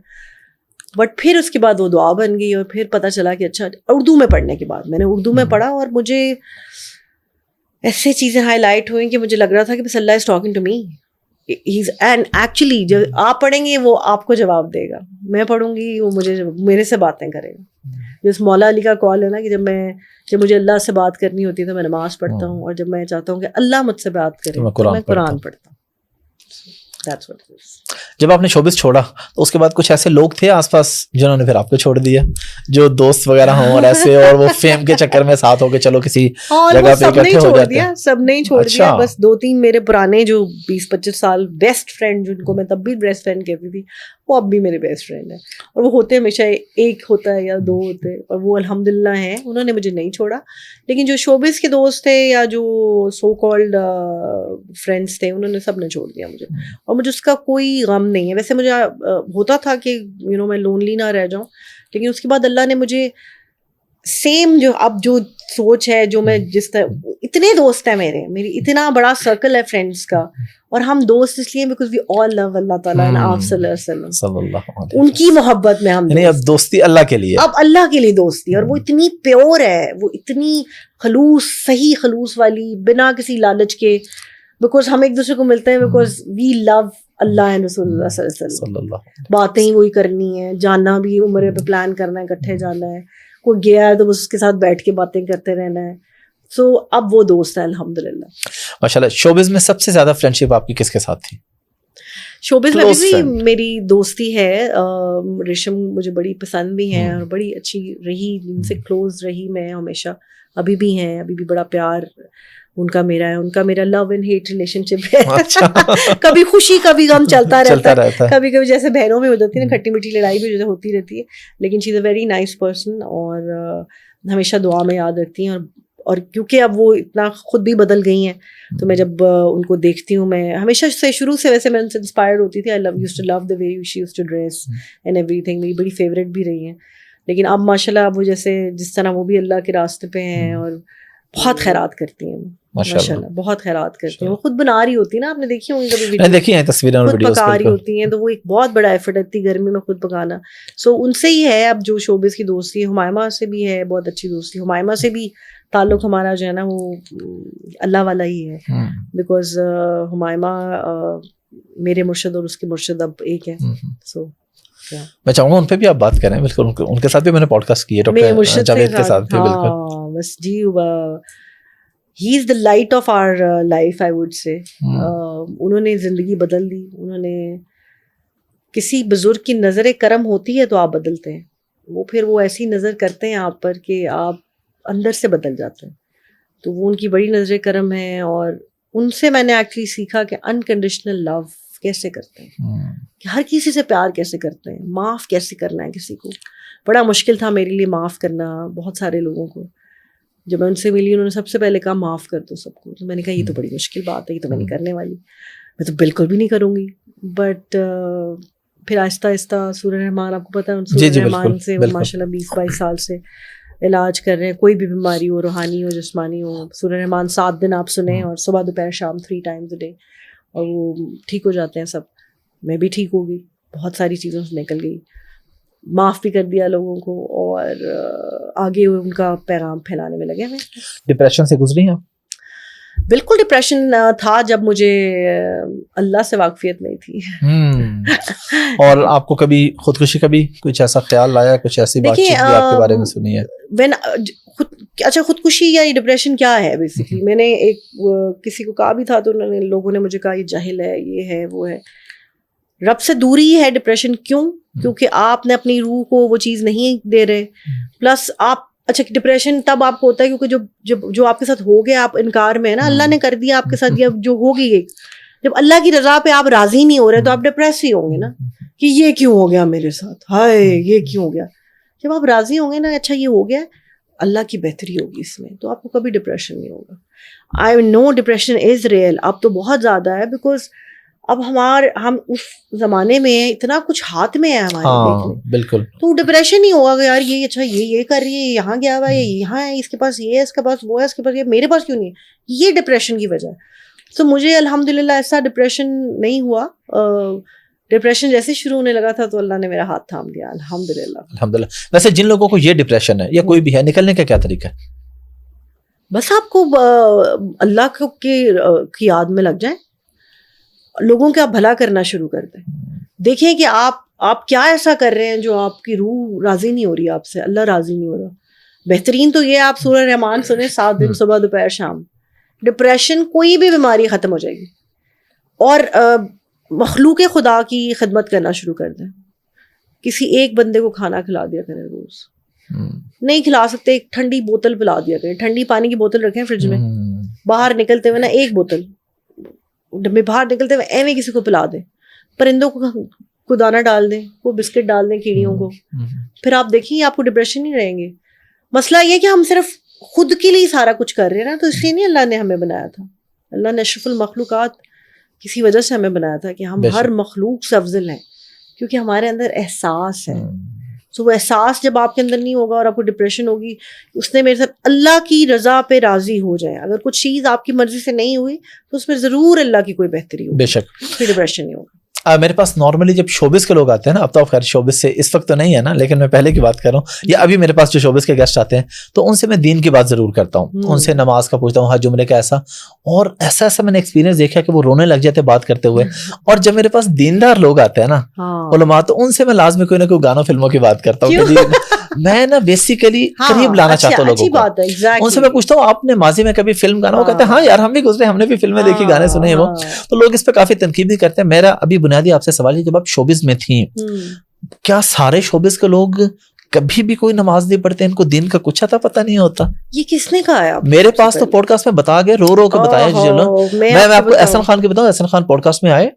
بٹ پھر اس کے بعد وہ دعا بن گئی, اور پھر پتہ چلا کہ اچھا اردو میں پڑھنے کے بعد میں نے اردو میں پڑھا, اور مجھے ایسے چیزیں ہائی لائٹ ہوئیں کہ مجھے لگ رہا تھا کہ بس Allah is talking to me. And actually جب آپ پڑھیں گے وہ آپ کو جواب دے گا, میں پڑھوں گی وہ میرے سے باتیں کرے گا. جس مولا علی کا کال ہے نا کہ جب مجھے اللہ سے بات کرنی ہوتی ہے تو میں نماز پڑھتا ہوں, اور جب میں چاہتا ہوں کہ اللہ مجھ سے بات کرے تو میں قرآن پڑھتا ہوں. جب آپ نے شوبز چھوڑا تو اس کے بعد کچھ ایسے لوگ تھے آس پاس جنہوں نے پھر آپ کو چھوڑ دیا, جو دوست وغیرہ ہوں اور ایسے, اور وہ فیم کے چکر میں ساتھ ہو کے چلو کسی جگہ پہ اکٹھے ہو جاتے ہیں؟ سب نے چھوڑ دیا, بس 2-3 میرے پرانے جو 20-25 سال بیسٹ فرینڈ, جن کو میں تب بھی بیسٹ فرینڈ کہتی تھی, وہ اب بھی میرے بیسٹ فرینڈ ہیں, اور وہ ہوتے ہمیشہ ایک ہوتا ہے یا 2 ہوتے ہیں, اور وہ الحمدللہ ہیں, انہوں نے مجھے نہیں چھوڑا. لیکن جو شوبز کے دوست تھے یا جو سو کالڈ فرینڈس تھے, انہوں نے سب نے چھوڑ دیا مجھے, اور مجھے اس کا کوئی غم نہیں ہے. ویسے مجھے ہوتا تھا کہ میں لونلی نہ رہ جاؤں, لیکن اس کے بعد اللہ نے مجھے سیم جو اب جو سوچ ہے, جو میں جس طرح, اتنے دوست ہیں میری اتنا بڑا سرکل ہے فرینڈس کا, اور ہم دوست اس لیے بیکاز وی آل لو اللہ تعالیٰ اینڈ آپ صلی اللہ علیہ وسلم, ان کی محبت میں ہم, یعنی اب دوستی اللہ کے لیے, اب اللہ کے لیے دوستی, اور وہ اتنی پیور ہے, وہ اتنی خلوص, صحیح خلوص والی, بنا کسی لالچ کے, بیکاز ہم ایک دوسرے کو ملتے ہیں because we love Allah and رسول اللہ صلی اللہ علیہ وسلم. باتیں ہی وہی کرنی ہے, جانا بھی عمرے پہ پلان کرنا ہے, اکٹھے جانا ہے, کوئی گیا ہے تو بس اس کے ساتھ بیٹھ کے باتیں کرتے رہنا ہے. سو اب وہ دوست ہے الحمدللہ. ماشاءاللہ. شوبز میں سب سے زیادہ فرینڈشپ آپ کی کس کے ساتھ تھی؟ شوبز میں بھی میری دوستی ہے, ریشم مجھے بڑی پسند بھی ہیں اور بڑی اچھی رہی, جن سے کلوز رہی میں ہمیشہ, ابھی بھی ہیں, ابھی بھی بڑا پیار ان کا میرا ہے. ان کا میرا لو اینڈ ہیٹ ریلیشن شپ ہے, کبھی خوشی کبھی غم چلتا رہتا ہے, کبھی کبھی جیسے بہنوں میں ہو جاتی ہے نا, کھٹی میٹھی لڑائی بھی ہوتی رہتی ہے, لیکن شی از اے ویری نائس پرسن, اور ہمیشہ دعا میں یاد رکھتی ہیں. اور کیونکہ اب وہ اتنا خود بھی بدل گئی ہیں, تو میں جب ان کو دیکھتی ہوں, میں ہمیشہ سے شروع سے ویسے میں ان سے انسپائرڈ ہوتی تھی. I used to love the way she used to dress and ایوری تھنگ, میری بڑی فیوریٹ بھی رہی ہیں. لیکن اب ماشاء اللہ اب وہ جیسے جس طرح وہ بھی اللہ کے راستے پہ ہیں, اور بہت خیرات کرتی ہیں, ماشاء اللہ بہت خیرات کرتی ہیں. وہ خود بنا رہی ہوتی ہے نا, آپ نے دیکھی ہوں گی کبھی ویڈیو, دیکھی ہیں تصویریں, خود پکا رہی ہوتی ہیں, تو وہ ایک بہت بڑا ایفرٹ ہے اتنی گرمی میں خود پکانا. سو ان سے ہی ہے اب جو شوبز کی دوستی ہے. ہمائمہ سے بھی ہے بہت اچھی دوستی, ہمائمہ سے بھی تعلق ہمارا جو ہے نا وہ اللہ والا ہی ہے, بیکاز ہمائمہ میرے مرشد اور اس کے مرشد اب ایک ہے. سو میں چاہوں گا ان پہ بھی آپ بات کریں, بالکل ان کے ساتھ بھی میں نے پوڈ کاسٹ کی ہے, ڈاکٹر جاوید کے ساتھ بھی. بالکل بس جی, he is the light of our life I would say. انہوں نے زندگی بدل دی. انہوں نے, کسی بزرگ کی نظر کرم ہوتی ہے تو آپ بدلتے ہیں, وہ پھر وہ ایسی نظر کرتے ہیں آپ پر کہ آپ اندر سے بدل جاتے ہیں. تو وہ ان کی بڑی نظر کرم ہے, اور ان سے میں نے ایکچولی سیکھا کہ انکنڈیشنل لو کیسے کرتے ہیں, کہ ہر کسی سے پیار کیسے کرتے ہیں, معاف کیسے کرنا ہے کسی کو. بڑا مشکل تھا میرے لیے معاف کرنا بہت سارے لوگوں کو. جب میں ان سے ملی, انہوں نے سب سے پہلے کہا معاف کر دو سب کو. تو میں نے کہا یہ تو بڑی مشکل بات ہے, یہ تو میں نہیں کرنے والی, میں تو بالکل بھی نہیں کروں گی. بٹ پھر آہستہ آہستہ سورہ رحمان, آپ کو پتہ ہے سورہ رحمان سے وہ ماشاء اللہ 20-22 سال سے علاج کر رہے ہیں. کوئی بھی بیماری ہو, روحانی ہو, جسمانی ہو, سورہ رحمان 7 دن آپ سنیں, اور صبح دوپہر شام 3 times a day, اور وہ ٹھیک ہو جاتے ہیں سب. میں بھی ٹھیک ہو گئی, بہت ساری چیزوں سے نکل گئی, معاف بھی کر دیا لوگوں کو, اور آگے ان کا پیغام پھیلانے میں لگے ہیں. ڈپریشن سے گزری ہیں آپ؟ بالکل ڈپریشن تھا جب مجھے اللہ سے واقفیت نہیں تھی. اور آپ کو کبھی خودکشی کا بھی کچھ ایسا خیال آیا, کچھ ایسی بات چیت بھی آپ کے بارے میں سنی ہے؟ اچھا, خودکشی یا ڈپریشن کیا ہے بیسیکلی, میں نے ایک کسی کو کہا بھی تھا, تو لوگوں نے مجھے کہا یہ جاہل ہے, یہ ہے, وہ ہے. رب سے دوری ہے ڈپریشن. کیوں؟ کیونکہ آپ نے اپنی روح کو وہ چیز نہیں دے رہے. پلس آپ, اچھا ڈپریشن تب آپ کو ہوتا ہے کیونکہ جو آپ کے ساتھ ہو گیا, آپ انکار میں ہے نا, اللہ نے کر دیا آپ کے ساتھ, یا جو ہوگی ایک, جب اللہ کی رضا پہ آپ راضی نہیں ہو رہے تو آپ ڈپریس ہی ہوں گے نا, کہ یہ کیوں ہو گیا میرے ساتھ, ہائے یہ کیوں ہو گیا. جب آپ راضی ہوں گے نا, اچھا یہ ہو گیا, اللہ کی بہتری ہوگی اس میں, تو آپ کو کبھی ڈپریشن نہیں ہوگا. آئی نو ڈپریشن از ریئل, اب تو بہت زیادہ ہے, بیکاز اب ہم اس زمانے میں اتنا کچھ ہاتھ میں ہے ہمارے, بالکل, تو ڈپریشن ہی ہوگا کہ یار یہ اچھا یہ کر رہی ہے, یہاں گیا ہوا ہے, یہاں ہے, اس کے پاس یہ ہے, اس کے پاس وہ ہے, اس کے پاس یہ, میرے پاس کیوں نہیں ہے. یہ ڈپریشن کی وجہ ہے. تو مجھے الحمدللہ ایسا ڈپریشن نہیں ہوا. ڈپریشن جیسے شروع ہونے لگا تھا تو اللہ نے میرا ہاتھ تھام دیا, الحمدللہ. ویسے جن لوگوں کو یہ ڈپریشن ہے یا کوئی بھی ہے, نکلنے کا کیا طریقہ ہے؟ بس آپ کو اللہ کی یاد میں لگ جائیں, لوگوں کا بھلا کرنا شروع کر دیں. دیکھیں کہ آپ کیا ایسا کر رہے ہیں جو آپ کی روح راضی نہیں ہو رہی آپ سے, اللہ راضی نہیں ہو رہا. بہترین تو یہ آپ سورہ رحمان سنیں 7 دن, صبح دوپہر شام. ڈپریشن, کوئی بھی بیماری ختم ہو جائے گی. اور مخلوق خدا کی خدمت کرنا شروع کر دیں. کسی ایک بندے کو کھانا کھلا دیا کریں روز. نہیں کھلا سکتے ایک ٹھنڈی بوتل پلا دیا کریں. ٹھنڈی پانی کی بوتل رکھیں فریج میں, باہر نکلتے ہوئے نا ایک بوتل ڈبے باہر نکلتے ہوئے ایویں کسی کو پلا دیں. پرندوں کو دانا ڈال دیں, وہ بسکٹ ڈال دیں کیڑیوں کو. پھر آپ دیکھیں آپ کو ڈپریشن نہیں رہیں گے. مسئلہ یہ کہ ہم صرف خود کے لیے سارا کچھ کر رہے ہیں نا, تو اس لیے نہیں اللہ نے ہمیں بنایا تھا. اللہ نے اشرف المخلوقات کسی وجہ سے ہمیں بنایا تھا کہ ہم ہر مخلوق سے افضل ہیں, کیونکہ ہمارے اندر احساس ہے. تو وہ احساس جب آپ کے اندر نہیں ہوگا اور آپ کو ڈپریشن ہوگی, اس نے میرے ساتھ اللہ کی رضا پہ راضی ہو جائیں. اگر کچھ چیز آپ کی مرضی سے نہیں ہوئی تو اس میں ضرور اللہ کی کوئی بہتری ہوگی, بے شک پھر ڈپریشن نہیں ہوگا. میرے پاس نارملی جب شوبز کے لوگ آتے ہیں نا, اب تو خیر شوبز سے اس وقت تو نہیں ہے نا, لیکن میں پہلے کی بات کر رہا ہوں, یا ابھی میرے پاس جو شوبز کے گیسٹ آتے ہیں تو ان سے میں دین کی بات ضرور کرتا ہوں. ان سے نماز کا پوچھتا ہوں, حج عمرے کا ایسا, اور ایسا میں نے ایکسپیرینس دیکھا کہ وہ رونے لگ جاتے بات کرتے ہوئے. اور جب میرے پاس دیندار لوگ آتے ہیں نا علماء, تو ان سے میں لازمی کوئی نہ کوئی گانوں فلموں کی بات کرتا ہوں. میں نا بیسیکلی قریب لانا چاہتا ہوں لوگوں کو. ان سے میں پوچھتا ہوں آپ نے ماضی میں کبھی فلم گانا, وہ کہتے ہیں ہاں یار ہم بھی گزرے, ہم نے بھی فلمیں دیکھی, گانے سنے ہیں وہ. تو لوگ اس پہ کافی تنقید بھی کرتے ہیں. میرا ابھی بنیادی آپ سے سوال ہے, جب آپ شوبز میں تھیں کیا سارے شوبز کے لوگ کبھی بھی کوئی نماز نہیں پڑھتے, ان کو دین کا کچھ پتہ نہیں ہوتا؟ یہ کس نے کہا ہے؟ میرے پاس تو پوڈ کاسٹ میں بتا گئے, رو کے بتایا. چلو میں آپ کو احسن خان کی بتاؤں. احسن خان پوڈ کاسٹ میں آئے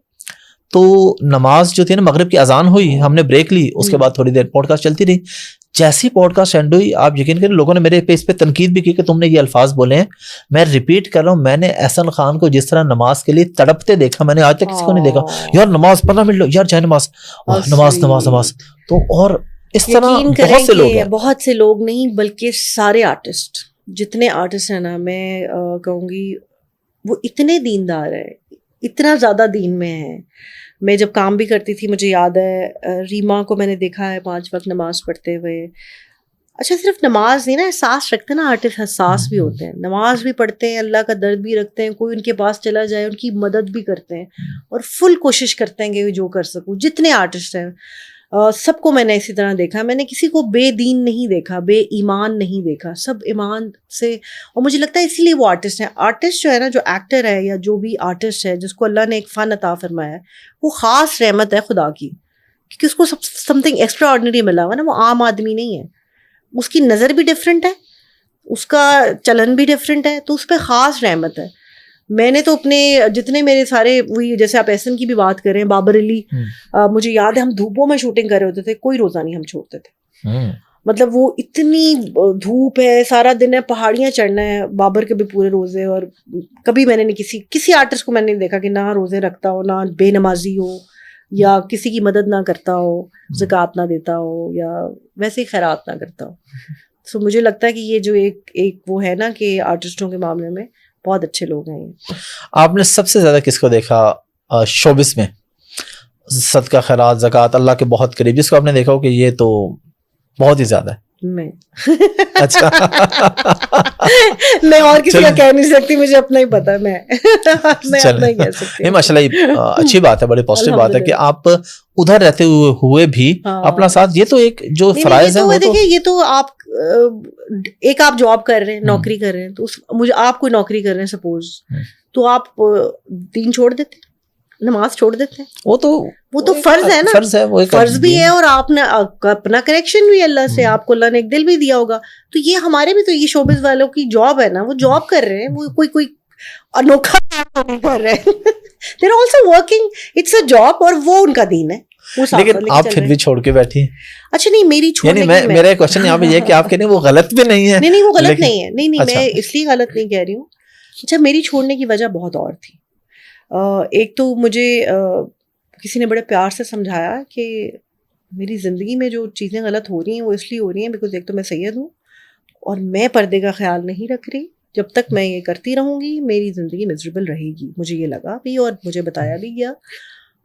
تو نماز جو تھی نا, مغرب کی اذان ہوئی, ہم نے بریک لی, اس کے بعد تھوڑی دیر پوڈ کاسٹ چلتی رہی. جیسی پوڈ کاسٹ اینڈ ہوئی, آپ یقین کریں لوگوں نے میرے پہ اس پہ تنقید بھی کی کہ تم نے یہ الفاظ بولے ہیں. میں ریپیٹ کر رہا ہوں, میں نے احسن خان کو جس طرح نماز کے لیے تڑپتے دیکھا, میں نے آج تک کسی کو نہیں دیکھا یار نماز 15 منٹ لو یار, جائے نماز نماز. تو اور اس طرح بہت سے لوگ ہیں, بہت سے لوگ نہیں بلکہ سارے آرٹسٹ, جتنے آرٹسٹ ہیں نا, میں کہوں گی وہ اتنے دیندار ہیں, اتنا زیادہ دین میں ہیں. میں جب کام بھی کرتی تھی, مجھے یاد ہے ریما کو میں نے دیکھا ہے 5 وقت نماز پڑھتے ہوئے. اچھا صرف نماز نہیں نا, احساس رکھتے ہیں نا آرٹسٹ, حساس بھی ہوتے ہیں, نماز بھی پڑھتے ہیں, اللہ کا درد بھی رکھتے ہیں, کوئی ان کے پاس چلا جائے ان کی مدد بھی کرتے ہیں, اور فل کوشش کرتے ہیں کہ جو کر سکوں. جتنے آرٹسٹ ہیں سب کو میں نے اسی طرح دیکھا. میں نے کسی کو بے دین نہیں دیکھا, بے ایمان نہیں دیکھا, سب ایمان سے. اور مجھے لگتا ہے اسی لیے وہ آرٹسٹ ہیں. آرٹسٹ جو ہے نا, جو ایکٹر ہے یا جو بھی آرٹسٹ ہے جس کو اللہ نے ایک فن عطا فرمایا ہے, وہ خاص رحمت ہے خدا کی, کیونکہ اس کو سم تھنگ ایکسٹرا آرڈنری ملا ہوا نا. وہ عام آدمی نہیں ہے, اس کی نظر بھی ڈفرینٹ ہے, اس کا چلن بھی ڈفرینٹ ہے, تو اس پہ خاص رحمت ہے. میں نے تو اپنے جتنے میرے سارے وہی, جیسے آپ احسن کی بھی بات کریں, بابر علی, مجھے یاد ہے ہم دھوپوں میں شوٹنگ کر رہے ہوتے تھے, کوئی روزہ نہیں ہم چھوڑتے تھے. مطلب وہ اتنی دھوپ ہے, سارا دن ہے, پہاڑیاں چڑھنا ہے, بابر کے بھی پورے روزے. اور کبھی میں نے نہیں کسی آرٹسٹ کو میں نے نہیں دیکھا کہ نہ روزے رکھتا ہو, نہ بے نمازی ہو, یا کسی کی مدد نہ کرتا ہو, زکوٰۃ نہ دیتا ہو, یا ویسے ہی خیرات نہ کرتا ہو. سو مجھے لگتا ہے کہ یہ جو ایک وہ ہے نا کہ آرٹسٹوں کے معاملے میں بہت اچھے لوگ ہیں. آپ نے سب سے زیادہ کس کو دیکھا شوبز میں صدقہ خیرات زکوٰۃ اللہ کے بہت قریب, جس کو آپ نے دیکھا ہو کہ یہ تو بہت ہی زیادہ ہے؟ میں اچھا میں اور کسی کا کہہ نہیں سکتی, مجھے اپنا ہی پتا ہے. میں اپنا ہی کہہ سکتی ہوں. ماشاء اللہ اچھی بات ہے, بڑی پازیٹیو بات ہے کہ آپ ادھر رہتے ہوئے بھی اپنا ساتھ, یہ تو ایک جو فرائض ہے. دیکھیں یہ تو آپ ایک آپ جاب کر رہے ہیں, نوکری کر رہے ہیں, تو مجھے آپ کوئی نوکری کر رہے ہیں سپوز, تو آپ دین چھوڑ دیتے, نماز چھوڑ دیتے ہیں. وہ تو فرض ہے نا, فرض بھی ہے, اور آپ نے اپنا کریکشن بھی اللہ سے, آپ کو اللہ نے ایک دل بھی دیا ہوگا. تو یہ ہمارے بھی تو یہ شوبز والوں کی جاب ہے نا, وہ جاب کر رہے ہیں, وہ کوئی انوکھا نہیں کر رہے ہیں. They are also working, it's a job, اور وہ ان کا دین ہے. لیکن آپ پھر بھی چھوڑ کے بیٹھی ہیں. اچھا نہیں, میری چھوڑنے کی, میرا کوشچن یہاں پہ یہ کہ آپ کہنے وہ غلط بھی نہیں ہے. نہیں وہ غلط نہیں ہے, نہیں میں اس لیے غلط نہیں کہہ رہی ہوں. اچھا میری چھوڑنے کی وجہ بہت اور تھی. ایک تو مجھے کسی نے بڑے پیار سے سمجھایا کہ میری زندگی میں جو چیزیں غلط ہو رہی ہیں وہ اس لیے ہو رہی ہیں بیکاز ایک تو میں سید ہوں, اور میں پردے کا خیال نہیں رکھ رہی. جب تک میں یہ کرتی رہوں گی میری زندگی مزریبل رہے گی. مجھے یہ لگا بھی, اور مجھے بتایا بھی گیا,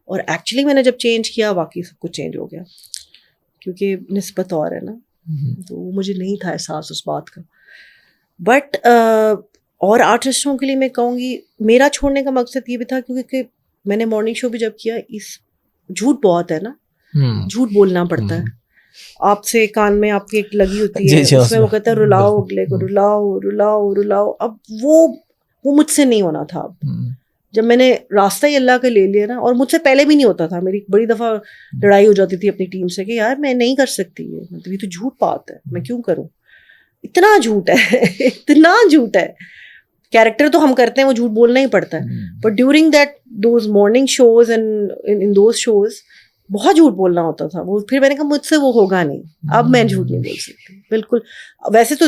اور ایکچولی میں نے جب چینج کیا واقعی سب کچھ چینج ہو گیا, کیونکہ نسبت اور ہے نا, تو مجھے نہیں تھا احساس اس بات کا. بٹ اور آرٹسٹوں کے لیے میں کہوں گی میرا چھوڑنے کا مقصد یہ بھی تھا, کیونکہ میں نے مارننگ شو بھی جب کیا, اس جھوٹ بہت ہے نا, جھوٹ بولنا پڑتا ہے. آپ سے کان میں آپ کی ایک لگی ہوتی ہے, اس میں وہ کہتا ہے رلاؤ اگلے کو, رلاؤ رلاؤ رلاؤ. اب وہ مجھ سے نہیں ہونا تھا. اب جب میں نے راستہ ہی اللہ کا لے لیا نا, اور مجھ سے پہلے بھی نہیں ہوتا تھا, میری بڑی دفعہ لڑائی ہو جاتی تھی اپنی ٹیم سے کہ یار میں نہیں کر سکتی یہ, مطلب یہ تو جھوٹ بات ہے, میں کیوں کروں, اتنا جھوٹ ہے اتنا جھوٹ ہے. کیریکٹر تو ہم کرتے ہیں, وہ جھوٹ بولنا ہی پڑتا ہے, but during that those morning shows and in those shows بہت جھوٹ بولنا ہوتا تھا. وہ پھر میں نے کہا مجھ سے وہ ہوگا نہیں, اب میں جھوٹ نہیں بول سکتی بالکل. ویسے تو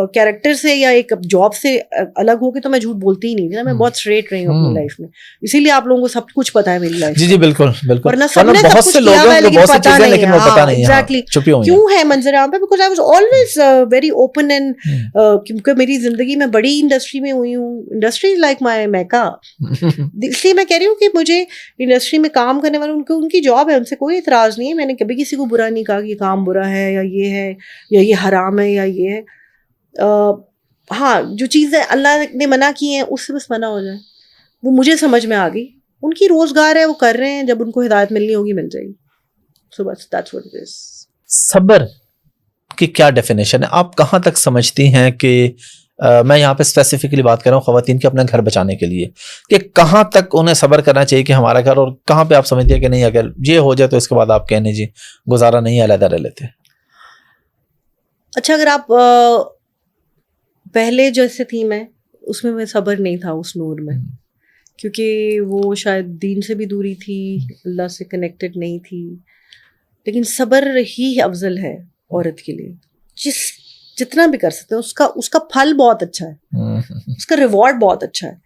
کیریکٹر سے یا ایک جاب سے الگ ہو کے تو میں جھوٹ بولتی ہی نہیں تھی نا, میں بہت اسٹریٹ رہی ہوں اپنی لائف میں, اسی لیے آپ لوگوں کو سب کچھ پتا ہے میری لائف. جی جی بالکل بالکل, ورنہ سب نے بہت سے لوگوں کو بہت سی چیزیں لیکن وہ پتہ نہیں ایگزیکٹلی کیوں ہے منظر عام پہ, because I was always very open and کیونکہ میری زندگی میں بڑی انڈسٹری میں ہوئی ہوں, انڈسٹری از لائک مائی میکا, اس لیے میں کہہ رہی ہوں کہ مجھے انڈسٹری میں کام کرنے والے ان کی جاب ہے, ان سے کوئی اعتراض نہیں ہے. میں نے کبھی کسی کو برا نہیں کہا کہ یہ کام برا ہے یا یہ حرام ہے یا یہ ہے. ہاں جو چیزیں اللہ نے منع کی ہیں اس سے بس منع ہو جائے, وہ مجھے سمجھ میں آ گئی, ان کی روزگار ہے, وہ کر رہے ہیں, جب ان کو ہدایت ملنی ہوگی مل جائے گی. سو بس دیٹس واٹ اٹ از. صبر کی کیا ڈیفینیشن ہے, آپ کہاں تک سمجھتی ہیں کہ میں یہاں پہ اسپیسیفکلی بات کر رہا ہوں خواتین کے اپنا گھر بچانے کے لیے, کہ کہاں تک انہیں صبر کرنا چاہیے کہ ہمارا گھر, اور کہاں پہ آپ سمجھتی ہیں کہ نہیں اگر یہ ہو جائے تو اس کے بعد آپ کہنے جی گزارا نہیں, علیحدہ رہ لیتے. اچھا اگر آپ پہلے جیسے تھی میں, اس میں صبر نہیں تھا اس نور میں, کیونکہ وہ شاید دین سے بھی دوری تھی, اللہ سے کنیکٹڈ نہیں تھی. لیکن صبر ہی افضل ہے عورت کے لیے, جتنا بھی کر سکتے ہیں اس کا پھل بہت اچھا ہے, اس کا ریوارڈ بہت اچھا ہے.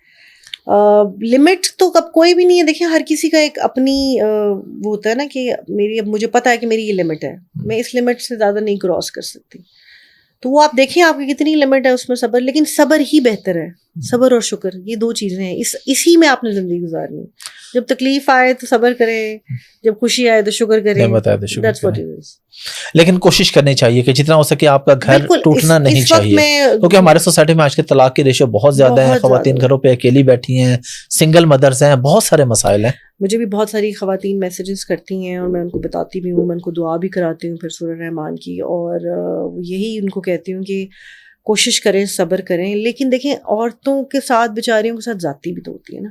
لمٹ تو اب کوئی بھی نہیں ہے. دیکھیں ہر کسی کا ایک اپنی وہ ہوتا ہے نا کہ میری, اب مجھے پتا ہے کہ میری یہ لمٹ ہے, میں اس لمٹ سے زیادہ نہیں کراس کر سکتی. تو وہ آپ دیکھیں آپ کی کتنی لمٹ ہے اس میں صبر, لیکن صبر ہی بہتر ہے. صبر اور شکر یہ دو چیزیں ہیں, اسی میں آپ نے زندگی گزارنی. جب تکلیف آئے تو صبر کریں, جب خوشی آئے تو شکر کریں. لیکن کوشش کرنی چاہیے کہ جتنا ہو سکے آپ کا گھر ٹوٹنا نہیں چاہیے, کیونکہ ہمارے سوسائٹی میں آج کے طلاق کی ریشو بہت زیادہ ہے. خواتین گھروں پہ اکیلی بیٹھی ہیں, سنگل مدرز ہیں, بہت سارے مسائل ہیں. مجھے بھی بہت ساری خواتین میسیجز کرتی ہیں اور میں ان کو بتاتی بھی ہوں, میں ان کو دعا بھی کراتی ہوں پھر سورہ رحمان کی, اور یہی ان کو کہتی ہوں کہ کوشش کریں, صبر کریں. لیکن دیکھیں عورتوں کے ساتھ بیچاریوں کے ساتھ زیادتی بھی تو ہوتی ہے نا.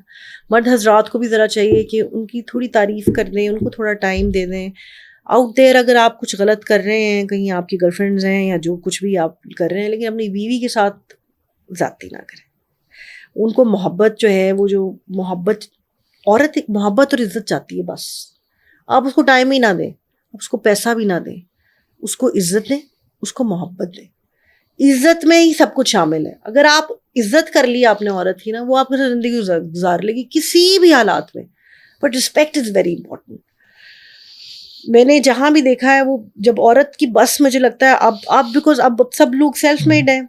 مرد حضرات کو بھی ذرا چاہیے کہ ان کی تھوڑی تعریف کر دیں, ان کو تھوڑا ٹائم دے دیں. آؤٹ دیر اگر آپ کچھ غلط کر رہے ہیں, کہیں آپ کی گرل فرینڈز ہیں یا جو کچھ بھی آپ کر رہے ہیں, لیکن اپنی بیوی کے ساتھ زیادتی نہ کریں. ان کو محبت جو ہے, وہ جو محبت, عورت محبت اور عزت چاہتی ہے بس. آپ اس کو ٹائم ہی نہ دیں, آپ اس کو پیسہ بھی نہ دیں, اس کو عزت دیں, اس کو محبت دیں. عزت میں ہی سب کچھ شامل ہے. اگر آپ عزت کر لی آپ نے عورت کی نا, وہ آپ کے ساتھ زندگی گزار لے گی کسی بھی حالات میں. But respect is very important. میں نے جہاں بھی دیکھا ہے, وہ جب عورت کی بس, مجھے لگتا ہے اب بیکاز اب سب لوگ سیلف میڈ ہیں,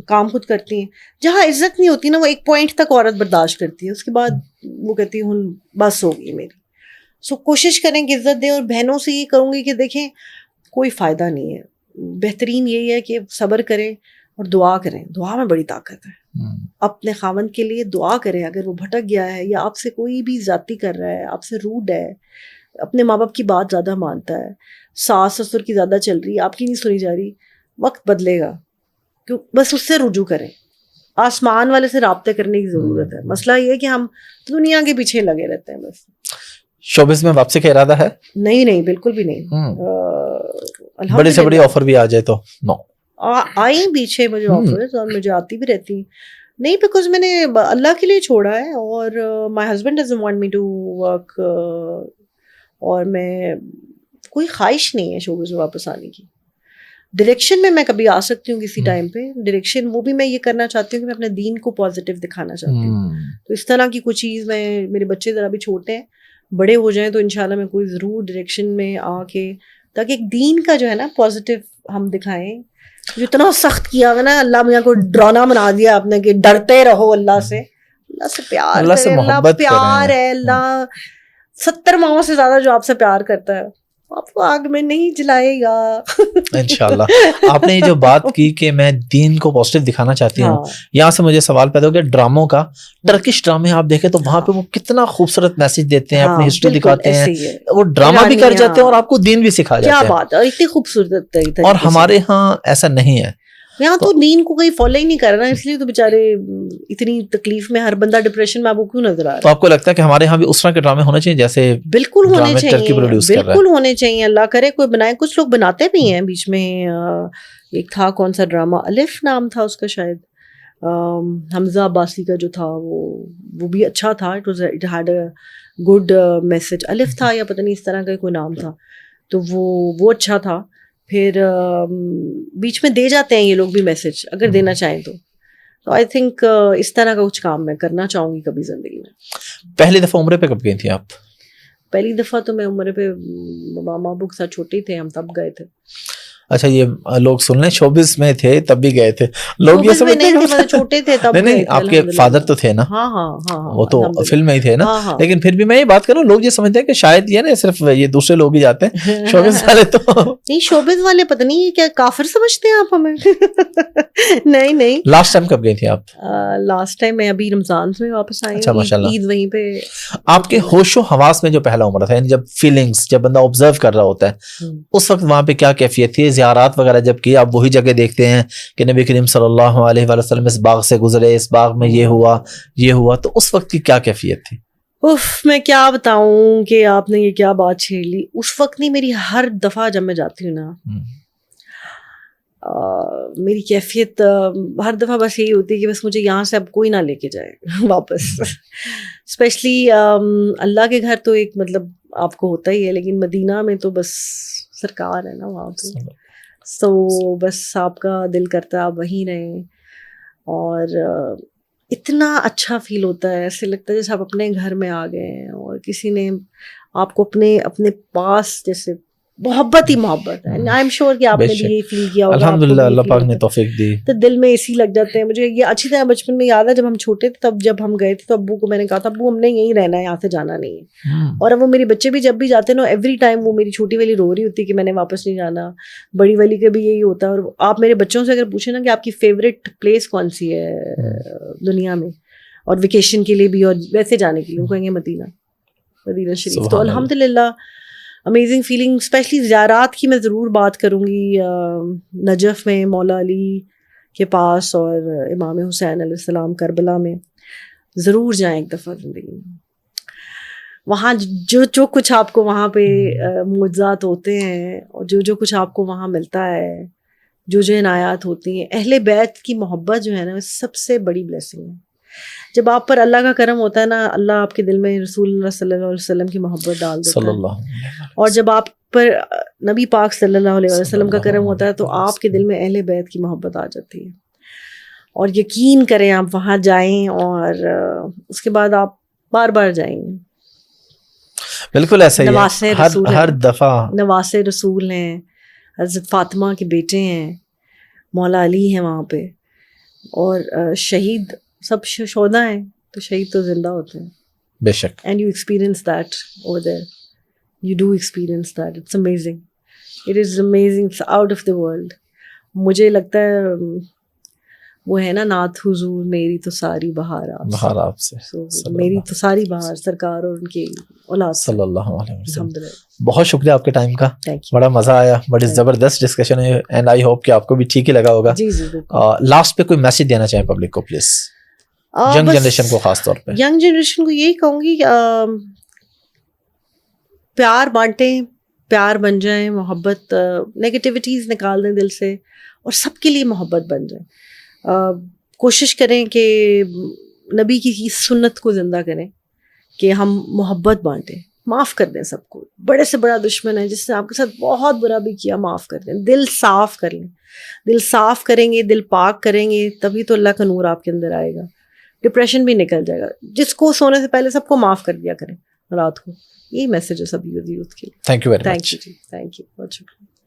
کام خود کرتی ہیں. جہاں عزت نہیں ہوتی نا, وہ ایک پوائنٹ تک عورت برداشت کرتی ہے, اس کے بعد وہ کہتی ہے ہوں بس ہوگی میری. سو کوشش کریں کہ عزت دیں. اور بہنوں سے یہ کروں گی کہ دیکھیں کوئی فائدہ نہیں ہے, بہترین یہی ہے کہ صبر کریں اور دعا کریں. دعا میں بڑی طاقت ہے. اپنے خاوند کے لیے دعا کریں. اگر وہ بھٹک گیا ہے یا آپ سے کوئی بھی زیادتی کر رہا ہے, آپ سے روڈ ہے, اپنے ماں باپ کی بات زیادہ مانتا ہے, ساس سسر کی زیادہ چل رہی ہے, آپ کی نہیں سنی جا رہی, وقت بدلے گا. کیوں بس اس سے رجوع کریں. آسمان والے سے رابطے کرنے کی ضرورت ہے. مسئلہ یہ ہے کہ ہم دنیا کے پیچھے لگے رہتے ہیں بس. شوبز میں واپسی کا ارادہ ہے؟ نہیں بالکل بھی نہیں. بڑی سے بڑی آفر بھی آ جائے تو نو آئی پیچھے مجھے آفرز, اور مجھے آتی بھی رہتی ہیں. نہیں بیکاز میں نے اللہ کے لیے چھوڑا ہے, اور my husband doesn't want me to work, اور میں کوئی خواہش نہیں ہے شوبز میں واپس آنے کی. ڈائریکشن میں کبھی آ سکتی ہوں کسی ٹائم پہ. ڈائریکشن وہ بھی میں یہ کرنا چاہتی ہوں کہ میں اپنے دین کو پازیٹیو دکھانا چاہتی ہوں. تو اس طرح کی کوئی چیز میں, میرے بچے ذرا بھی چھوٹے ہیں, بڑے ہو جائیں تو انشاءاللہ میں کوئی ضرور ڈائریکشن میں آ کے, تاکہ ایک دین کا جو ہے نا پازیٹیو ہم دکھائیں. جو اتنا سخت کیا ہوا نا, اللہ میاں کو ڈرانا بنا دیا آپ نے کہ ڈرتے رہو اللہ سے. اللہ سے پیار, اللہ سے محبت پیار ہے. اللہ 70 ماؤں سے زیادہ جو آپ سے پیار کرتا ہے, آپ کو آگ میں نہیں جلائے گا انشاءاللہ. آپ نے یہ جو بات کی کہ میں دین کو پازیٹیو دکھانا چاہتی ہوں, یہاں سے مجھے سوال پیدا ہو گیا ڈراموں کا. ٹرکش ڈرامے آپ دیکھیں تو وہاں پہ وہ کتنا خوبصورت میسج دیتے ہیں, اپنی ہسٹری دکھاتے ہیں, وہ ڈرامہ بھی کر جاتے ہیں اور آپ کو دین بھی سکھا جاتے ہیں. کیا بات ہے, اتنی خوبصورت. اور ہمارے ہاں ایسا نہیں ہے. یہاں تو دین کو کوئی فالو ہی نہیں کر رہا، اس لیے تو بیچارے اتنی تکلیف میں ہر بندہ ڈپریشن میں آپ کو کیوں نظر آ رہا ہے. تو آپ کو لگتا ہے کہ ہمارے یہاں بھی اس طرح کے ڈرامے ہونے چاہیے جیسے بالکل ہونے چاہیے، بالکل ہونے چاہیے. اللہ کرے کوئی بنائے، کچھ لوگ بناتے بھی ہیں. بیچ میں ایک تھا کون سا ڈرامہ، الف نام تھا اس کا شاید، حمزہ عباسی کا جو تھا، وہ بھی اچھا تھا. It had a good message. الف تھا یا پتہ نہیں اس طرح کا کوئی نام تھا، تو وہ اچھا تھا. پھر بیچ میں دے جاتے ہیں یہ لوگ بھی میسج اگر دینا چاہیں تو آئی تھنک اس طرح کا کچھ کام میں کرنا چاہوں گی کبھی زندگی میں. پہلی دفعہ عمرے پہ کب گئی تھی آپ؟ پہلی دفعہ تو میں عمرے پہ ماما ابو کے ساتھ چھوٹے تھے ہم، تب گئے تھے. اچھا، یہ لوگ سن لیں شوبز میں تھے تب بھی گئے تھے لوگ، یہ سمجھتے ہیں چھوٹے تھے تب. نہیں آپ کے فادر تو تھے نا؟ ہاں ہاں ہاں، وہ تو فلم میں ہی تھے نا. لیکن پھر بھی میں یہ بات کروں، لوگ یہ سمجھتے ہیں کہ شاید یہ نا صرف یہ دوسرے لوگ ہی جاتے ہیں شوبز والے. تو نہیں، شوبز والے پتہ نہیں کیا کافر سمجھتے ہیں آپ ہمیں. نہیں. لاسٹ ٹائم کب گئی تھی آپ؟ لاسٹ ٹائم میں ابھی رمضان سے واپس آئی ہوں، عید وہیں پہ. آپ کے ہوش و حواس میں جو پہلا عمرہ تھا، یعنی جب فیلنگز، جب بندہ آبزرو کر رہا ہوتا ہے، اس وقت وہاں پہ کیا کیفیت تھی؟ زیارات وغیرہ جب کی، آپ وہی جگہ دیکھتے ہیں کہ نبی کریم صلی اللہ علیہ وآلہ وسلم اس باغ سے گزرے، اس باغ میں یہ ہوا، تو اس وقت کی کیا کیفیت تھی؟ میں کیا بتاؤں کہ آپ نے یہ کیا بات چھیڑ لی. اس وقت نہیں، میری ہر دفعہ جب میں جاتی ہوں نا، میری کیفیت ہر دفعہ بس یہی ہوتی ہے کہ بس مجھے یہاں سے اب کوئی نہ لے کے جائے واپس. اسپیشلی اللہ کے گھر تو ایک مطلب آپ کو ہوتا ہی ہے، لیکن مدینہ میں تو بس سرکار ہے نا وہاں پہ. تو بس آپ کا دل کرتا ہے آپ وہیں رہیں، اور اتنا اچھا فیل ہوتا ہے، ایسے لگتا ہے جیسے آپ اپنے گھر میں آ گئے ہیں اور کسی نے آپ کو اپنے پاس جیسے محبت ہی محبت ہے. آئی ایم شیور کہ آپ نے بھی یہ فیل کیا ہوگا. الحمدللہ اللہ پاک نے توفیق دی تو دل میں اسی لگ جاتے ہیں. مجھے یہ اچھی طرح بچپن میں یاد ہے، جب ہم چھوٹے تھے تب جب ہم گئے تھے تو ابو کو میں نے کہا تھا ابو ہم نے یہیں رہنا ہے، یہاں سے جانا نہیں ہے. اور اب وہ میرے بچے بھی جب بھی جاتے ہیں نا، ایوری ٹائم وہ میری چھوٹی والی رو رہی ہوتی ہے کہ میں نے واپس نہیں جانا. بڑی والی کا بھی یہی ہوتا ہے. اور آپ میرے بچوں سے اگر پوچھیں نا کہ آپ کی فیوریٹ پلیس کون سی ہے دنیا میں، اور ویکیشن کے لیے بھی اور ویسے جانے کے لیے، وہ کہیں گے مدینہ شریف. تو الحمدللہ امیزنگ فیلنگ. اسپیشلی زیارات کی میں ضرور بات کروں گی. نجف میں مولا علی کے پاس اور امام حسین علیہ السلام کربلا میں ضرور جائیں ایک دفعہ زندگی میں. وہاں جو کچھ آپ کو وہاں پہ معجزات ہوتے ہیں، اور جو کچھ آپ کو وہاں ملتا ہے، جو عنایات ہوتی ہیں، اہل بیت کی محبت جو ہے نا، سب سے بڑی بلیسنگ ہے. جب آپ پر اللہ کا کرم ہوتا ہے نا، اللہ آپ کے دل میں رسول اللہ صلی اللہ علیہ وسلم کی محبت ڈال دیتا ہے. اور جب آپ پر نبی پاک صلی اللہ علیہ وسلم کا کرم ہوتا ہے تو آپ کے دل میں اہل بیت کی محبت آ جاتی ہے. اور یقین کریں آپ وہاں جائیں اور اس کے بعد آپ بار بار جائیں گے. بالکل ایسا ہی ہے، ہر دفعہ نواس رسول ہیں، حضرت فاطمہ کے بیٹے ہیں، مولا علی ہیں وہاں پہ، اور شہید سب شہدا ہیں، تو شہید تو زندہ ہوتے ہیں. بے شک. And you experience that over there. You do experience that. It's amazing. It is amazing. It's out of the world. مجھے لگتا ہے وہ ہے نا نعت حضور میری تو ساری بہار آپ سے. میری تو ساری بہار سرکار اور ان کی اولاد صلی اللہ علیہ وسلم. الحمدللہ. بہت شکریہ آپ کے ٹائم کا، بڑا مزہ آیا، بڑی زبردست ڈسکشن ہے، اینڈ آئی ہوپ کہ آپ کو بھی ٹھیک ہی لگا ہوگا. جی. لاسٹ پہ کوئی میسج دینا چاہیں پبلک کو پلیز، ینگ جنریشن کو خاص طور پہ؟ ینگ جنریشن کو یہی کہوں گی پیار بانٹیں، پیار بن جائیں، محبت، نیگیٹیوٹیز نکال دیں دل سے، اور سب کے لیے محبت بن جائیں. کوشش کریں کہ نبی کی سنت کو زندہ کریں، کہ ہم محبت بانٹیں، معاف کر دیں سب کو. بڑے سے بڑا دشمن ہے جس نے آپ کے ساتھ بہت برا بھی کیا، معاف کر دیں. دل صاف کر لیں. دل صاف کریں گے، دل پاک کریں گے، تبھی تو اللہ کا نور آپ کے اندر آئے گا. ڈپریشن بھی نکل جائے گا. جس کو سونے سے پہلے سب کو معاف کر دیا کریں رات کو. یہی میسج ہے سب یوتھ کے لیے. Thank you very much. Thank you. بہت شکریہ.